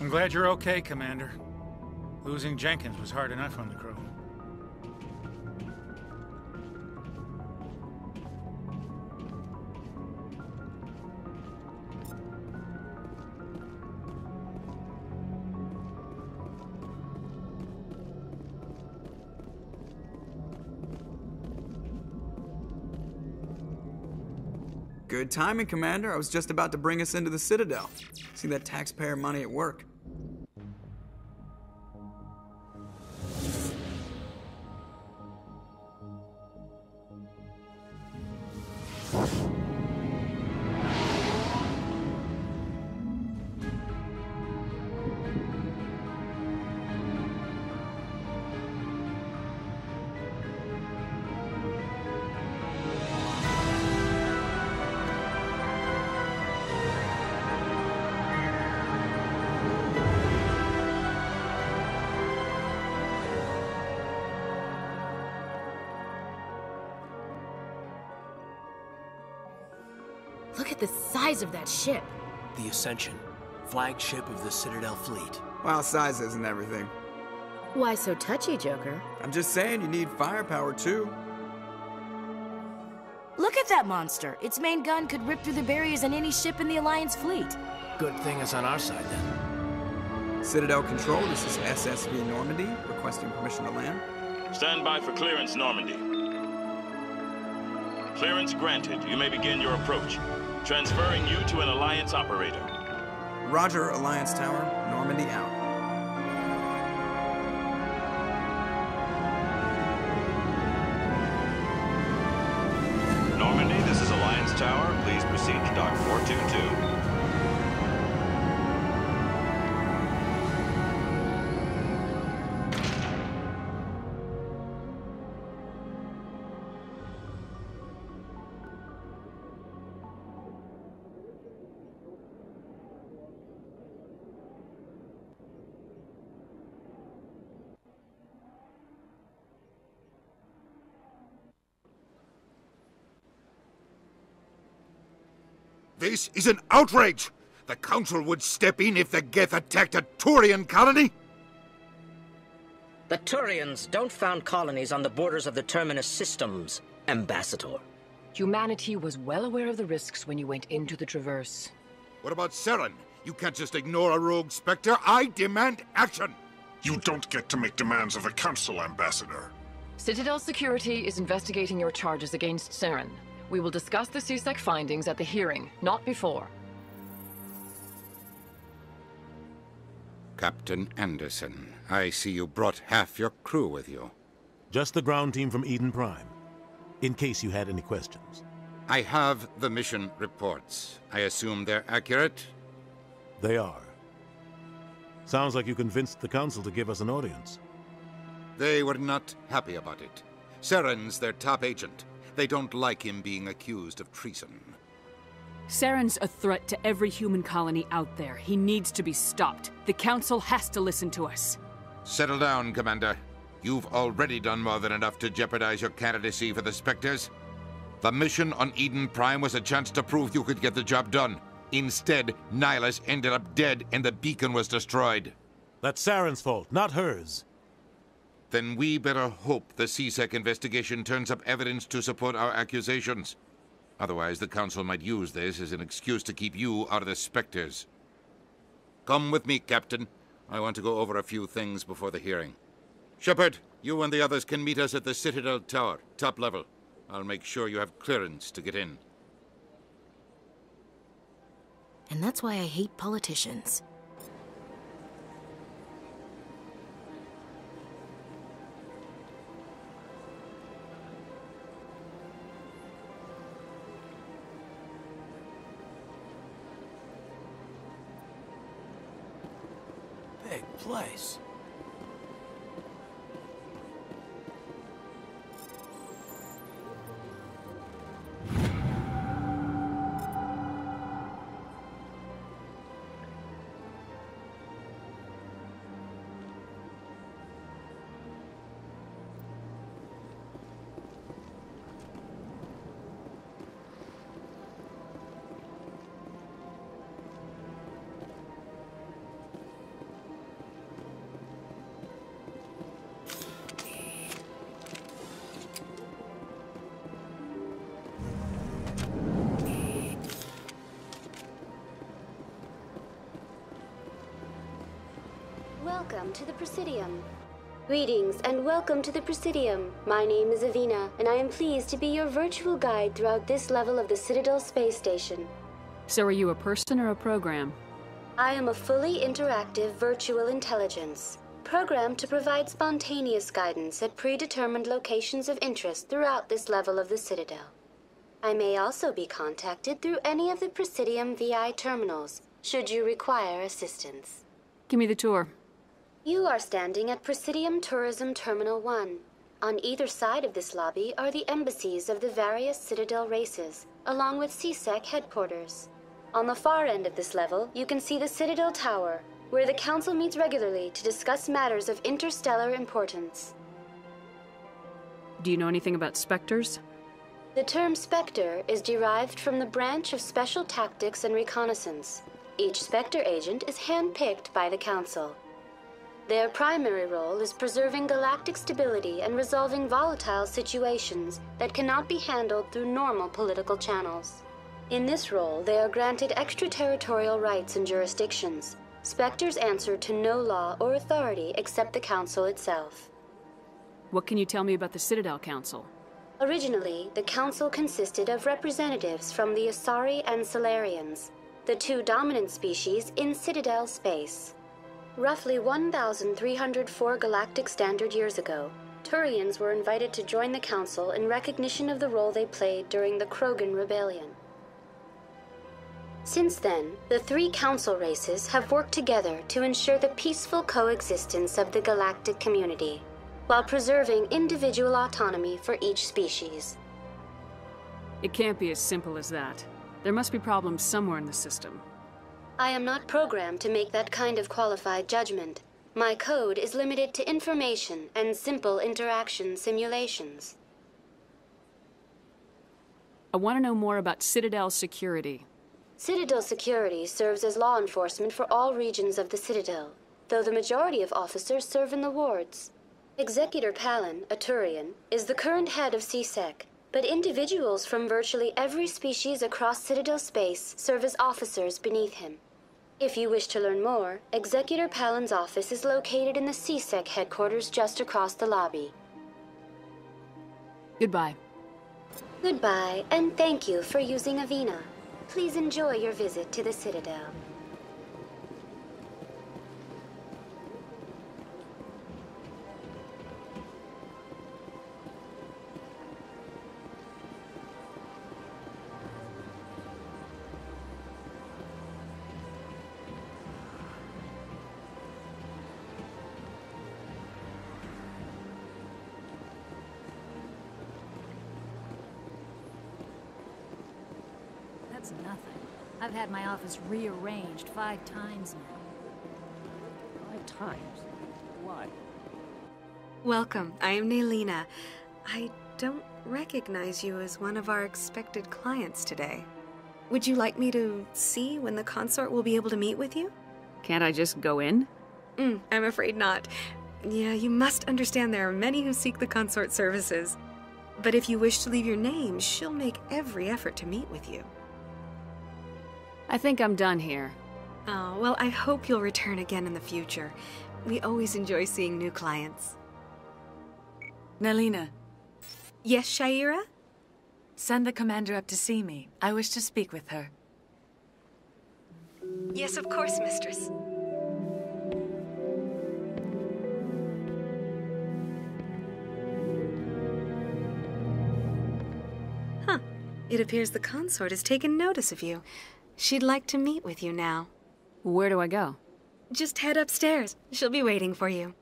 [SPEAKER 11] I'm glad you're okay, Commander. Losing Jenkins was hard enough on the crew.
[SPEAKER 7] Good timing, Commander. I was just about to bring us into the Citadel. See that taxpayer money at work.
[SPEAKER 17] Look at the size of that ship.
[SPEAKER 8] The Ascension, flagship of the Citadel fleet.
[SPEAKER 7] Well, size isn't everything.
[SPEAKER 17] Why so touchy, Joker?
[SPEAKER 7] I'm just saying you need firepower, too.
[SPEAKER 17] Look at that monster. Its main gun could rip through the barriers in any ship in the Alliance fleet.
[SPEAKER 8] Good thing it's on our side, then.
[SPEAKER 7] Citadel Control, this is SSV Normandy, requesting permission to land.
[SPEAKER 19] Stand by for clearance, Normandy. Clearance granted. You may begin your approach. Transferring you to an Alliance operator.
[SPEAKER 7] Roger, Alliance Tower. Normandy out.
[SPEAKER 19] Normandy, this is Alliance Tower. Please proceed to Dock 422.
[SPEAKER 2] This is an outrage! The Council would step in if the Geth attacked a Turian colony?
[SPEAKER 21] The Turians don't found colonies on the borders of the Terminus systems, Ambassador.
[SPEAKER 22] Humanity was well aware of the risks when you went into the Traverse.
[SPEAKER 2] What about Saren? You can't just ignore a rogue Spectre. I demand action!
[SPEAKER 23] You don't get to make demands of the Council, Ambassador.
[SPEAKER 22] Citadel Security is investigating your charges against Saren. We will discuss the CSEC findings at the hearing, not before.
[SPEAKER 2] Captain Anderson, I see you brought half your crew with you.
[SPEAKER 3] Just the ground team from Eden Prime, in case you had any questions.
[SPEAKER 2] I have the mission reports. I assume they're accurate?
[SPEAKER 3] They are. Sounds like you convinced the Council to give us an audience.
[SPEAKER 2] They were not happy about it. Saren's their top agent. They don't like him being accused of treason.
[SPEAKER 9] Saren's a threat to every human colony out there. He needs to be stopped. The Council has to listen to us.
[SPEAKER 2] Settle down, Commander. You've already done more than enough to jeopardize your candidacy for the Spectres. The mission on Eden Prime was a chance to prove you could get the job done. Instead, Nihilus ended up dead and the beacon was destroyed.
[SPEAKER 3] That's Saren's fault, not hers.
[SPEAKER 2] Then we better hope the CSEC investigation turns up evidence to support our accusations. Otherwise, the Council might use this as an excuse to keep you out of the Spectres. Come with me, Captain. I want to go over a few things before the hearing. Shepard, you and the others can meet us at the Citadel Tower, top level. I'll make sure you have clearance to get in.
[SPEAKER 17] And that's why I hate politicians.
[SPEAKER 8] Big place.
[SPEAKER 4] Welcome to the Presidium. Greetings and welcome to the Presidium. My name is Avina, and I am pleased to be your virtual guide throughout this level of the Citadel space station.
[SPEAKER 9] So are you a person or a program?
[SPEAKER 4] I am a fully interactive virtual intelligence, programmed to provide spontaneous guidance at predetermined locations of interest throughout this level of the Citadel. I may also be contacted through any of the Presidium VI terminals, should you require assistance.
[SPEAKER 9] Give me the tour.
[SPEAKER 4] You are standing at Presidium Tourism Terminal 1. On either side of this lobby are the embassies of the various Citadel races, along with CSEC headquarters. On the far end of this level, you can see the Citadel Tower, where the Council meets regularly to discuss matters of interstellar importance.
[SPEAKER 9] Do you know anything about Spectres?
[SPEAKER 4] The term Spectre is derived from the branch of Special Tactics and Reconnaissance. Each Spectre agent is handpicked by the Council. Their primary role is preserving galactic stability and resolving volatile situations that cannot be handled through normal political channels. In this role, they are granted extraterritorial rights and jurisdictions. Spectres answer to no law or authority except the Council itself.
[SPEAKER 9] What can you tell me about the Citadel Council?
[SPEAKER 4] Originally, the Council consisted of representatives from the Asari and Solarians, the two dominant species in Citadel space. Roughly 1,304 galactic standard years ago, Turians were invited to join the Council in recognition of the role they played during the Krogan Rebellion. Since then, the three Council races have worked together to ensure the peaceful coexistence of the galactic community, while preserving individual autonomy for each species.
[SPEAKER 9] It can't be as simple as that. There must be problems somewhere in the system.
[SPEAKER 4] I am not programmed to make that kind of qualified judgment. My code is limited to information and simple interaction simulations.
[SPEAKER 9] I want to know more about Citadel security.
[SPEAKER 4] Citadel security serves as law enforcement for all regions of the Citadel, though the majority of officers serve in the wards. Executor Palin, a Turian, is the current head of CSEC, but individuals from virtually every species across Citadel space serve as officers beneath him. If you wish to learn more, Executor Palin's office is located in the CSEC headquarters just across the lobby.
[SPEAKER 9] Goodbye.
[SPEAKER 4] Goodbye, and thank you for using Avina. Please enjoy your visit to the Citadel.
[SPEAKER 18] That's nothing. I've had my office rearranged 5 times now.
[SPEAKER 5] 5 times? Why?
[SPEAKER 10] Welcome. I am Naylina. I don't recognize you as one of our expected clients today. Would you like me to see when the consort will be able to meet with you?
[SPEAKER 9] Can't I just go in?
[SPEAKER 10] I'm afraid not. Yeah, you must understand there are many who seek the consort services. But if you wish to leave your name, she'll make every effort to meet with you.
[SPEAKER 9] I think I'm done here.
[SPEAKER 10] Oh, well, I hope you'll return again in the future. We always enjoy seeing new clients.
[SPEAKER 24] Naylina.
[SPEAKER 10] Yes, Shaira?
[SPEAKER 24] Send the commander up to see me. I wish to speak with her.
[SPEAKER 10] Yes, of course, mistress. Huh. It appears the consort has taken notice of you. She'd like to meet with you now.
[SPEAKER 9] Where do I go?
[SPEAKER 10] Just head upstairs. She'll be waiting for you.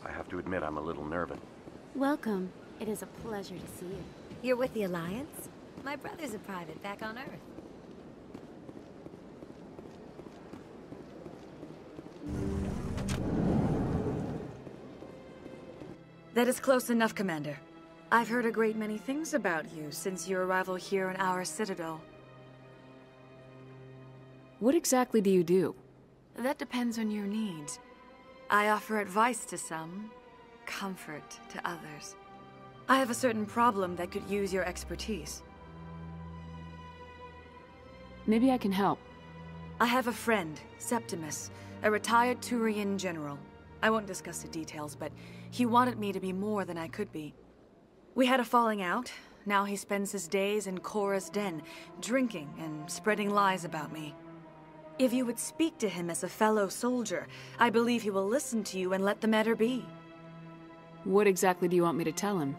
[SPEAKER 5] I have to admit I'm a little nervous.
[SPEAKER 25] Welcome. It is a pleasure to see you. You're with the Alliance? My brother's a private back on Earth.
[SPEAKER 24] That is close enough, Commander. I've heard a great many things about you since your arrival here in our Citadel.
[SPEAKER 9] What exactly do you do?
[SPEAKER 24] That depends on your needs. I offer advice to some, comfort to others. I have a certain problem that could use your expertise.
[SPEAKER 9] Maybe I can help.
[SPEAKER 24] I have a friend, Septimus, a retired Turian general. I won't discuss the details, but he wanted me to be more than I could be. We had a falling out. Now he spends his days in Korra's den, drinking and spreading lies about me. If you would speak to him as a fellow soldier, I believe he will listen to you and let the matter be.
[SPEAKER 9] What exactly do you want me to tell him?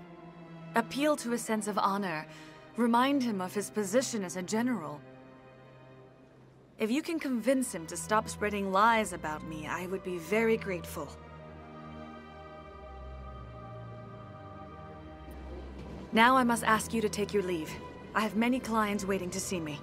[SPEAKER 24] Appeal to a sense of honor. Remind him of his position as a general. If you can convince him to stop spreading lies about me, I would be very grateful. Now I must ask you to take your leave. I have many clients waiting to see me.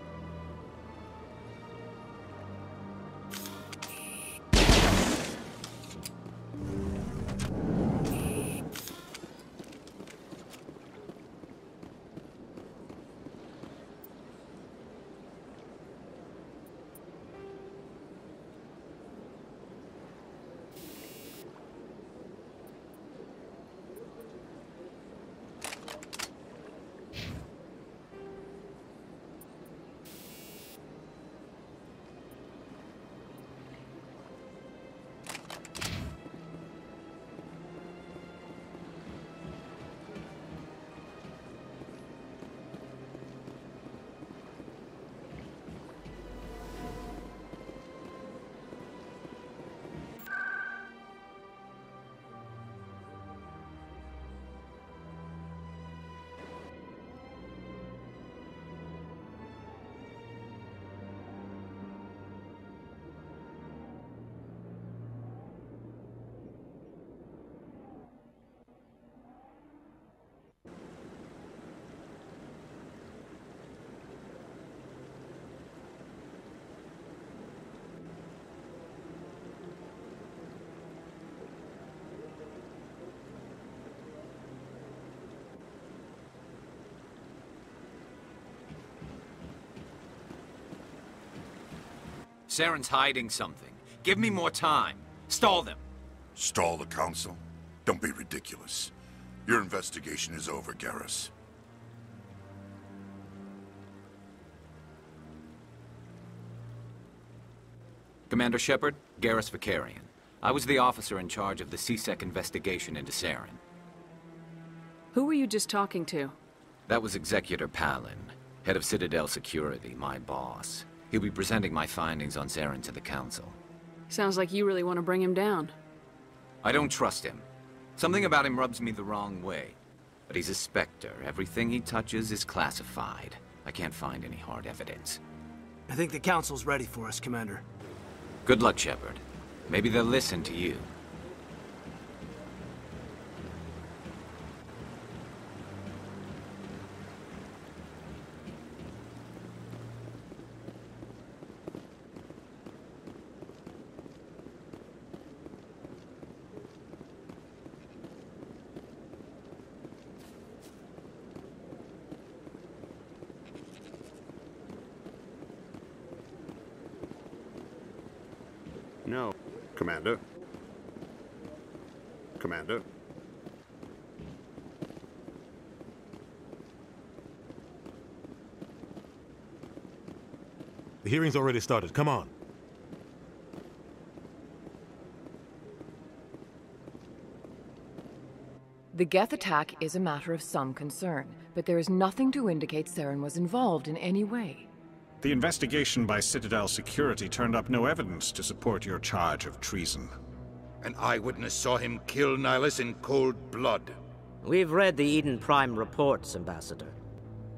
[SPEAKER 6] Saren's hiding something. Give me more time. Stall them.
[SPEAKER 23] Stall the Council? Don't be ridiculous. Your investigation is over, Garrus.
[SPEAKER 6] Commander Shepard, Garrus Vicarian. I was the officer in charge of the CSEC investigation into Saren.
[SPEAKER 9] Who were you just talking to?
[SPEAKER 6] That was Executor Palin, head of Citadel Security, my boss. He'll be presenting my findings on Saren to the Council.
[SPEAKER 9] Sounds like you really want to bring him down.
[SPEAKER 6] I don't trust him. Something about him rubs me the wrong way. But he's a Spectre. Everything he touches is classified. I can't find any hard evidence.
[SPEAKER 8] I think the Council's ready for us, Commander.
[SPEAKER 6] Good luck, Shepard. Maybe they'll listen to you.
[SPEAKER 23] No. Commander? Commander?
[SPEAKER 3] The hearing's already started. Come on.
[SPEAKER 22] The Geth attack is a matter of some concern, but there is nothing to indicate Saren was involved in any way.
[SPEAKER 23] The investigation by Citadel Security turned up no evidence to support your charge of treason.
[SPEAKER 2] An eyewitness saw him kill Nihilus in cold blood.
[SPEAKER 21] We've read the Eden Prime reports, Ambassador.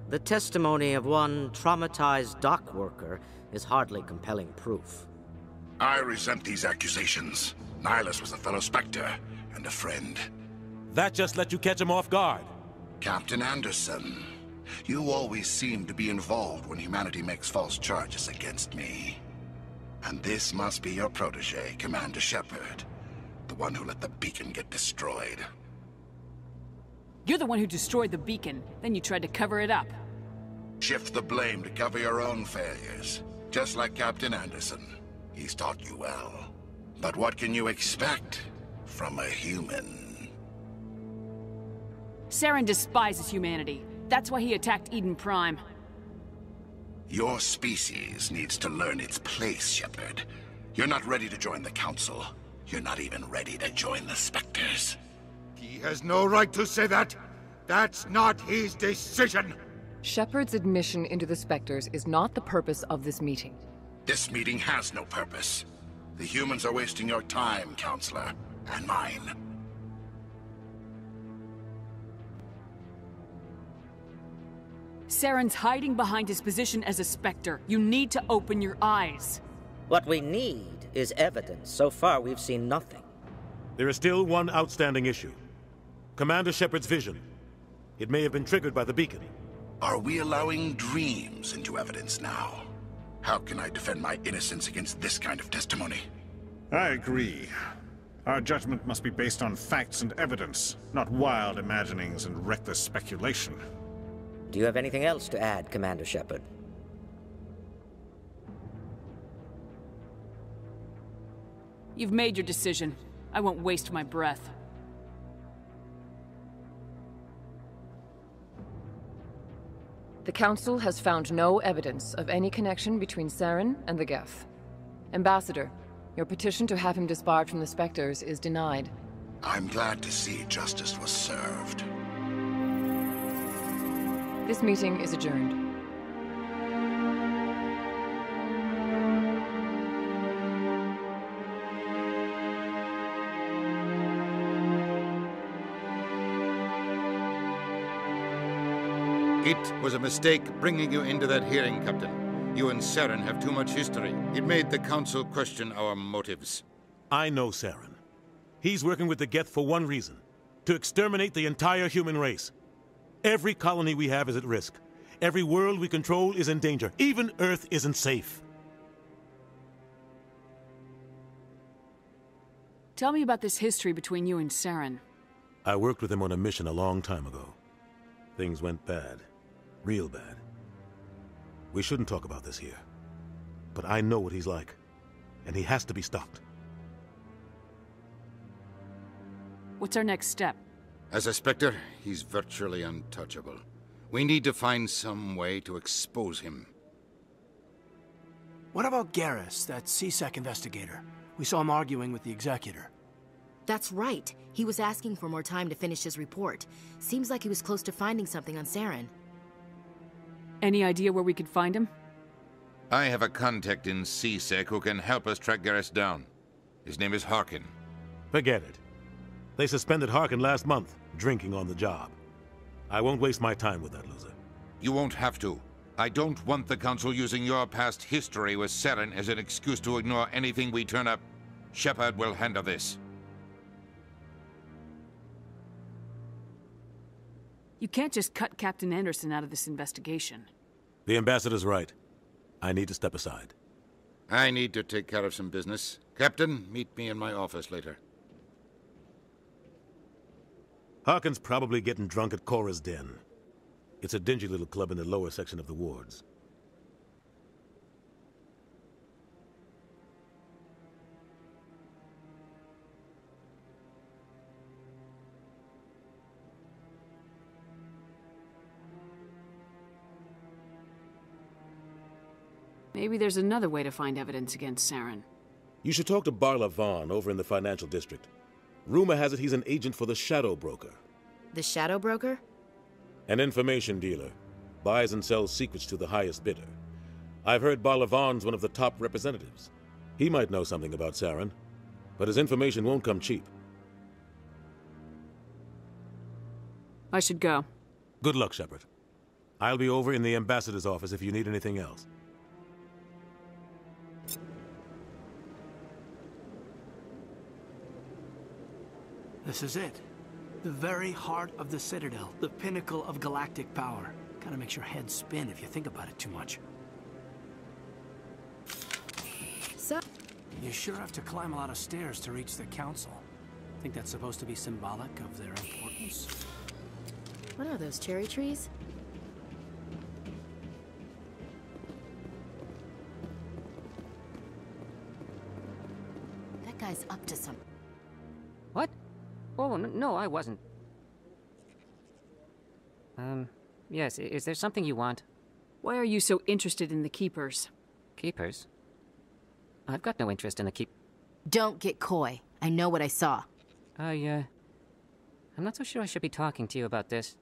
[SPEAKER 21] The testimony of one traumatized dock worker is hardly compelling proof.
[SPEAKER 23] I resent these accusations. Nihilus was a fellow Spectre and a friend.
[SPEAKER 3] That just let you catch him off guard.
[SPEAKER 23] Captain Anderson, you always seem to be involved when humanity makes false charges against me. And this must be your protege, Commander Shepard. The one who let the beacon get destroyed.
[SPEAKER 9] You're the one who destroyed the beacon, then you tried to cover it up.
[SPEAKER 23] Shift the blame to cover your own failures. Just like Captain Anderson. He's taught you well. But what can you expect from a human?
[SPEAKER 9] Saren despises humanity. That's why he attacked Eden Prime.
[SPEAKER 23] Your species needs to learn its place, Shepard. You're not ready to join the Council. You're not even ready to join the Spectres.
[SPEAKER 2] He has no right to say that! That's not his decision!
[SPEAKER 22] Shepard's admission into the Spectres is not the purpose of this meeting.
[SPEAKER 23] This meeting has no purpose. The humans are wasting your time, Counselor, and mine.
[SPEAKER 9] Saren's hiding behind his position as a Spectre. You need to open your eyes.
[SPEAKER 21] What we need is evidence. So far, we've seen nothing.
[SPEAKER 3] There is still one outstanding issue. Commander Shepard's vision. It may have been triggered by the beacon.
[SPEAKER 23] Are we allowing dreams into evidence now? How can I defend my innocence against this kind of testimony?
[SPEAKER 1] I agree. Our judgment must be based on facts and evidence, not wild imaginings and reckless speculation.
[SPEAKER 21] Do you have anything else to add, Commander Shepard?
[SPEAKER 9] You've made your decision. I won't waste my breath.
[SPEAKER 22] The Council has found no evidence of any connection between Saren and the Geth. Ambassador, your petition to have him disbarred from the Spectres is denied.
[SPEAKER 23] I'm glad to see justice was served.
[SPEAKER 22] This meeting is adjourned.
[SPEAKER 2] It was a mistake bringing you into that hearing, Captain. You and Saren have too much history. It made the Council question our motives.
[SPEAKER 3] I know Saren. He's working with the Geth for one reason. To exterminate the entire human race. Every colony we have is at risk. Every world we control is in danger. Even Earth isn't safe.
[SPEAKER 9] Tell me about this history between you and Saren.
[SPEAKER 3] I worked with him on a mission a long time ago. Things went bad. Real bad. We shouldn't talk about this here. But I know what he's like. And he has to be stopped.
[SPEAKER 9] What's our next step?
[SPEAKER 2] As a Spectre, he's virtually untouchable. We need to find some way to expose him.
[SPEAKER 8] What about Garrus, that CSEC investigator? We saw him arguing with the Executor.
[SPEAKER 17] That's right. He was asking for more time to finish his report. Seems like he was close to finding something on Saren.
[SPEAKER 9] Any idea where we could find him?
[SPEAKER 2] I have a contact in CSEC who can help us track Garrus down. His name is Harkin.
[SPEAKER 3] Forget it. They suspended Harkin last month, drinking on the job. I won't waste my time with that loser.
[SPEAKER 2] You won't have to. I don't want the Council using your past history with Saren as an excuse to ignore anything we turn up. Shepard will handle this.
[SPEAKER 9] You can't just cut Captain Anderson out of this investigation.
[SPEAKER 3] The Ambassador's right. I need to step aside.
[SPEAKER 2] I need to take care of some business. Captain, meet me in my office later.
[SPEAKER 3] Harkin's probably getting drunk at Cora's Den. It's a dingy little club in the lower section of the wards.
[SPEAKER 9] Maybe there's another way to find evidence against Saren.
[SPEAKER 3] You should talk to Barla Vaughn over in the financial district. Rumor has it he's an agent for the Shadow Broker.
[SPEAKER 17] The Shadow Broker?
[SPEAKER 3] An information dealer. Buys and sells secrets to the highest bidder. I've heard Barla Vaughn's one of the top representatives. He might know something about Saren, but his information won't come cheap.
[SPEAKER 9] I should go.
[SPEAKER 3] Good luck, Shepard. I'll be over in the Ambassador's office if you need anything else.
[SPEAKER 8] This is it. The very heart of the Citadel, the pinnacle of galactic power. Kinda makes your head spin if you think about it too much.
[SPEAKER 17] So,
[SPEAKER 8] you sure have to climb a lot of stairs to reach the Council. Think that's supposed to be symbolic of their importance?
[SPEAKER 17] what are those, cherry trees? That guy's up to something.
[SPEAKER 12] What? Oh, no, I wasn't. Yes, is there something you want?
[SPEAKER 9] Why are you so interested in the Keepers?
[SPEAKER 12] Keepers? I've got no interest in the
[SPEAKER 17] Don't get coy. I know what I saw.
[SPEAKER 12] I'm not so sure I should be talking to you about this.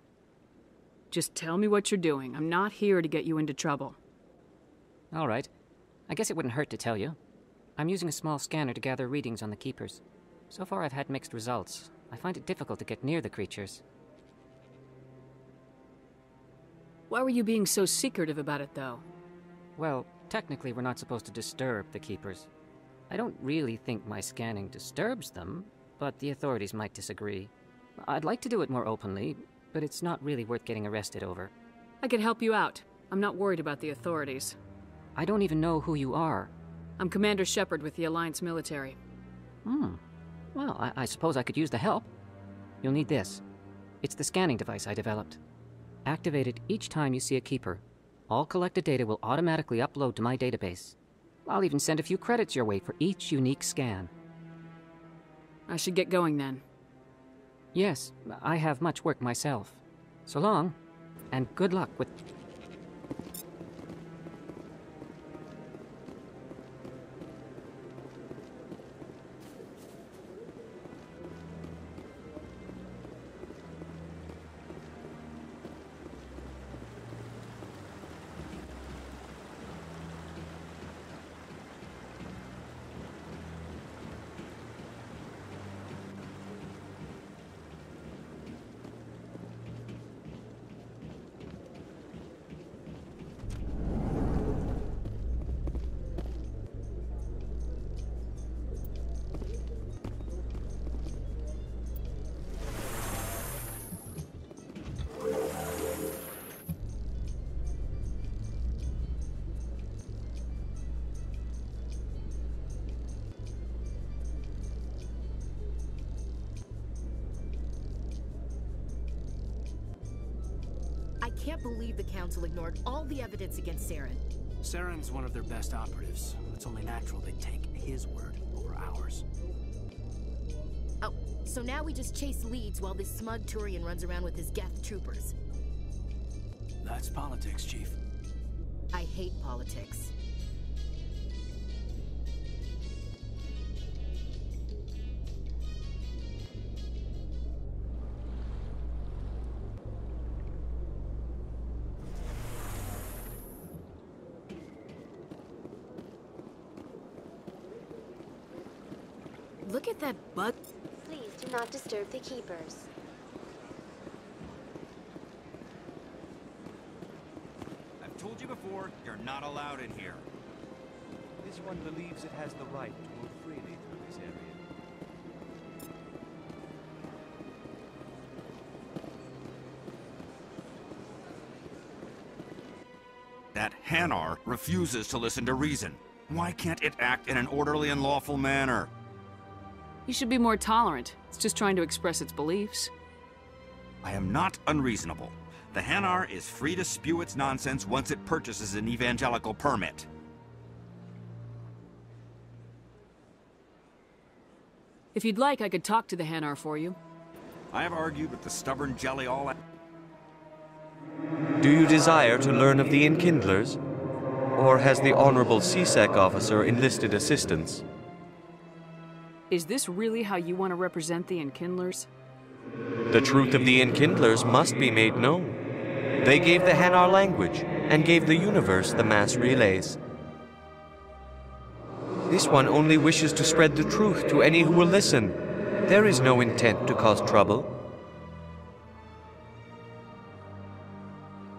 [SPEAKER 9] Just tell me what you're doing. I'm not here to get you into trouble.
[SPEAKER 12] All right. I guess it wouldn't hurt to tell you. I'm using a small scanner to gather readings on the Keepers. So far I've had mixed results. I find it difficult to get near the creatures.
[SPEAKER 9] Why were you being so secretive about it, though?
[SPEAKER 12] Well, technically we're not supposed to disturb the Keepers. I don't really think my scanning disturbs them, but the authorities might disagree. I'd like to do it more openly, but it's not really worth getting arrested over.
[SPEAKER 9] I can help you out. I'm not worried about the authorities.
[SPEAKER 12] I don't even know who you are.
[SPEAKER 9] I'm Commander Shepard with the Alliance military.
[SPEAKER 12] Well, I suppose I could use the help. You'll need this. It's the scanning device I developed. Activate it each time you see a Keeper. All collected data will automatically upload to my database. I'll even send a few credits your way for each unique scan.
[SPEAKER 9] I should get going then.
[SPEAKER 12] Yes, I have much work myself. So long, and good luck with...
[SPEAKER 17] I can't believe the Council ignored all the evidence against Saren.
[SPEAKER 8] Saren's one of their best operatives. It's only natural they take his word over ours.
[SPEAKER 17] Oh, so now we just chase leads while this smug Turian runs around with his Geth troopers.
[SPEAKER 8] That's politics, Chief.
[SPEAKER 17] I hate politics. Look at that bug.
[SPEAKER 4] Please do not disturb the Keepers.
[SPEAKER 13] I've told you before, you're not allowed in here.
[SPEAKER 14] This one believes it has the right to move freely through this area.
[SPEAKER 13] That Hanar refuses to listen to reason. Why can't it act in an orderly and lawful manner?
[SPEAKER 9] You should be more tolerant. It's just trying to express its beliefs.
[SPEAKER 13] I am not unreasonable. The Hanar is free to spew its nonsense once it purchases an evangelical permit.
[SPEAKER 9] If you'd like, I could talk to the Hanar for you.
[SPEAKER 13] I have argued with the stubborn jelly all...
[SPEAKER 14] Do you desire to learn of the Enkindlers? Or has the Honorable C-Sec officer enlisted assistance?
[SPEAKER 9] Is this really how you want to represent the Enkindlers?
[SPEAKER 14] The truth of the Enkindlers must be made known. They gave the Hanar language, and gave the universe the mass relays. This one only wishes to spread the truth to any who will listen. There is no intent to cause trouble.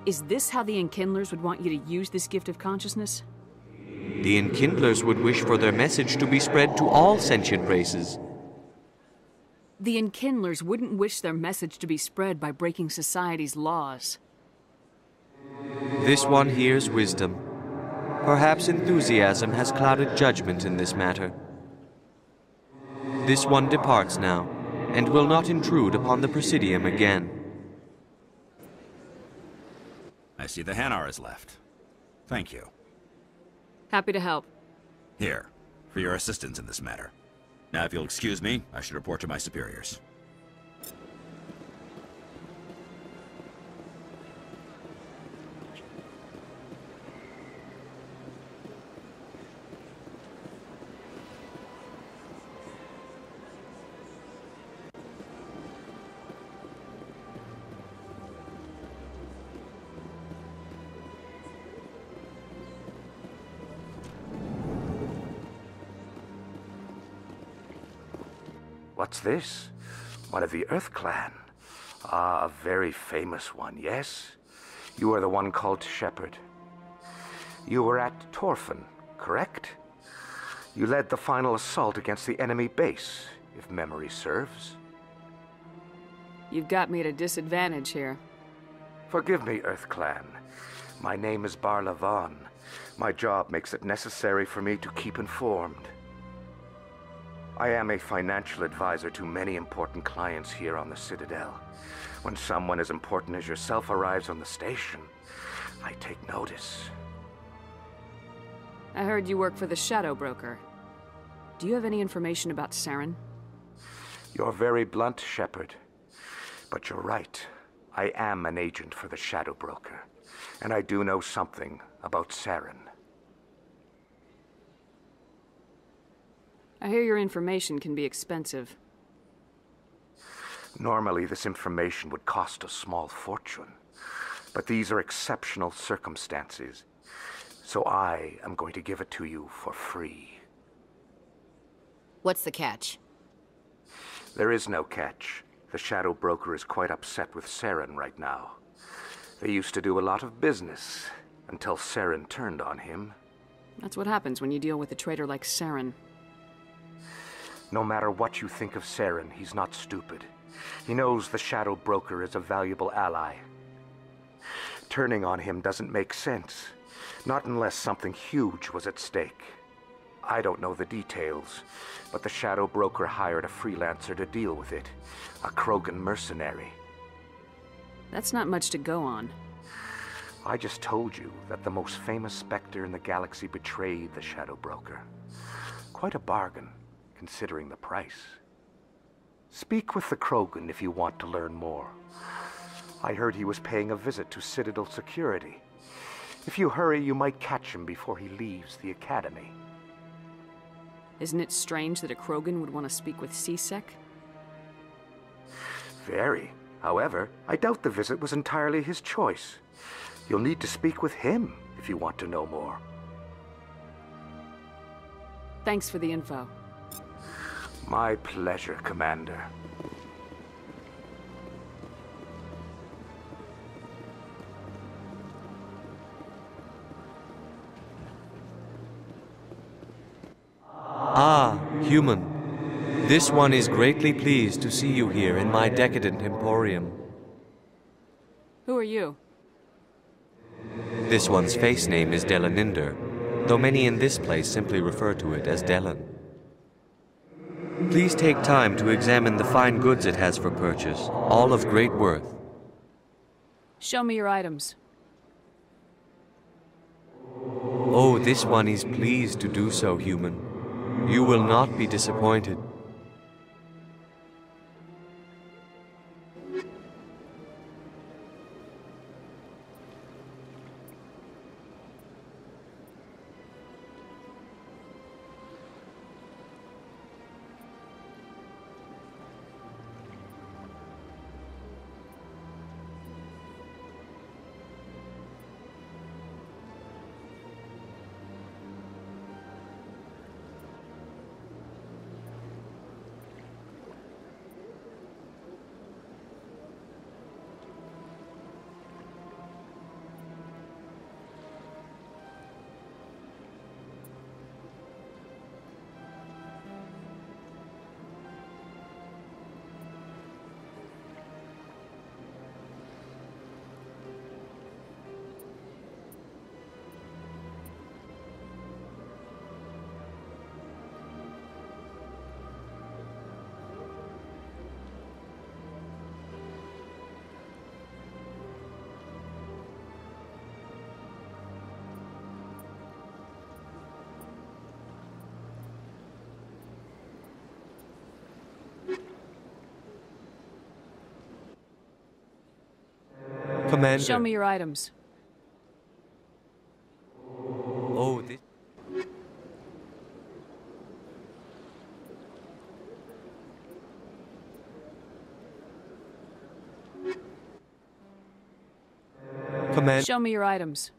[SPEAKER 9] Is this how the Enkindlers would want you to use this gift of consciousness?
[SPEAKER 14] The Enkindlers would wish for their message to be spread to all sentient races.
[SPEAKER 9] The Enkindlers wouldn't wish their message to be spread by breaking society's laws.
[SPEAKER 14] This one hears wisdom. Perhaps enthusiasm has clouded judgment in this matter. This one departs now, and will not intrude upon the Presidium again.
[SPEAKER 13] I see the Hanar is left. Thank you.
[SPEAKER 9] Happy to help.
[SPEAKER 13] Here, for your assistance in this matter. Now, if you'll excuse me, I should report to my superiors.
[SPEAKER 7] What's this? One of the Earth Clan. Ah, a very famous one, yes? You are the one called Shepard. You were at Torfan, correct? You led the final assault against the enemy base, if memory serves.
[SPEAKER 9] You've got me at a disadvantage here.
[SPEAKER 7] Forgive me, Earth Clan. My name is Barla Vaughn. My job makes it necessary for me to keep informed. I am a financial advisor to many important clients here on the Citadel. When someone as important as yourself arrives on the station, I take notice.
[SPEAKER 9] I heard you work for the Shadow Broker. Do you have any information about Saren?
[SPEAKER 7] You're very blunt, Shepard. But you're right. I am an agent for the Shadow Broker, and I do know something about Saren.
[SPEAKER 9] I hear your information can be expensive.
[SPEAKER 7] Normally, this information would cost a small fortune, but these are exceptional circumstances, so I am going to give it to you for free.
[SPEAKER 17] What's the catch?
[SPEAKER 7] There is no catch. The Shadow Broker is quite upset with Saren right now. They used to do a lot of business, until Saren turned on him.
[SPEAKER 9] That's what happens when you deal with a traitor like Saren.
[SPEAKER 7] No matter what you think of Saren, he's not stupid. He knows the Shadow Broker is a valuable ally. Turning on him doesn't make sense, not unless something huge was at stake. I don't know the details, but the Shadow Broker hired a freelancer to deal with it, a Krogan mercenary.
[SPEAKER 9] That's not much to go on.
[SPEAKER 7] I just told you that the most famous Spectre in the galaxy betrayed the Shadow Broker. Quite a bargain, considering the price. Speak with the Krogan if you want to learn more. I heard he was paying a visit to Citadel security. If you hurry, you might catch him before he leaves the Academy.
[SPEAKER 9] Isn't it strange that a Krogan would want to speak with CSEC?
[SPEAKER 7] Very. However, I doubt the visit was entirely his choice. You'll need to speak with him if you want to know more.
[SPEAKER 9] Thanks for the info.
[SPEAKER 7] My pleasure, Commander.
[SPEAKER 14] Ah, human. This one is greatly pleased to see you here in my decadent emporium.
[SPEAKER 9] Who are you?
[SPEAKER 14] This one's face name is Delaninder, though many in this place simply refer to it as Delan. Please take time to examine the fine goods it has for purchase, all of great worth.
[SPEAKER 9] Show me your items.
[SPEAKER 14] Oh, this one is pleased to do so, human. You will not be disappointed. Commander.
[SPEAKER 9] Show me your items.
[SPEAKER 14] Oh, this... Commander.
[SPEAKER 9] Show me your items.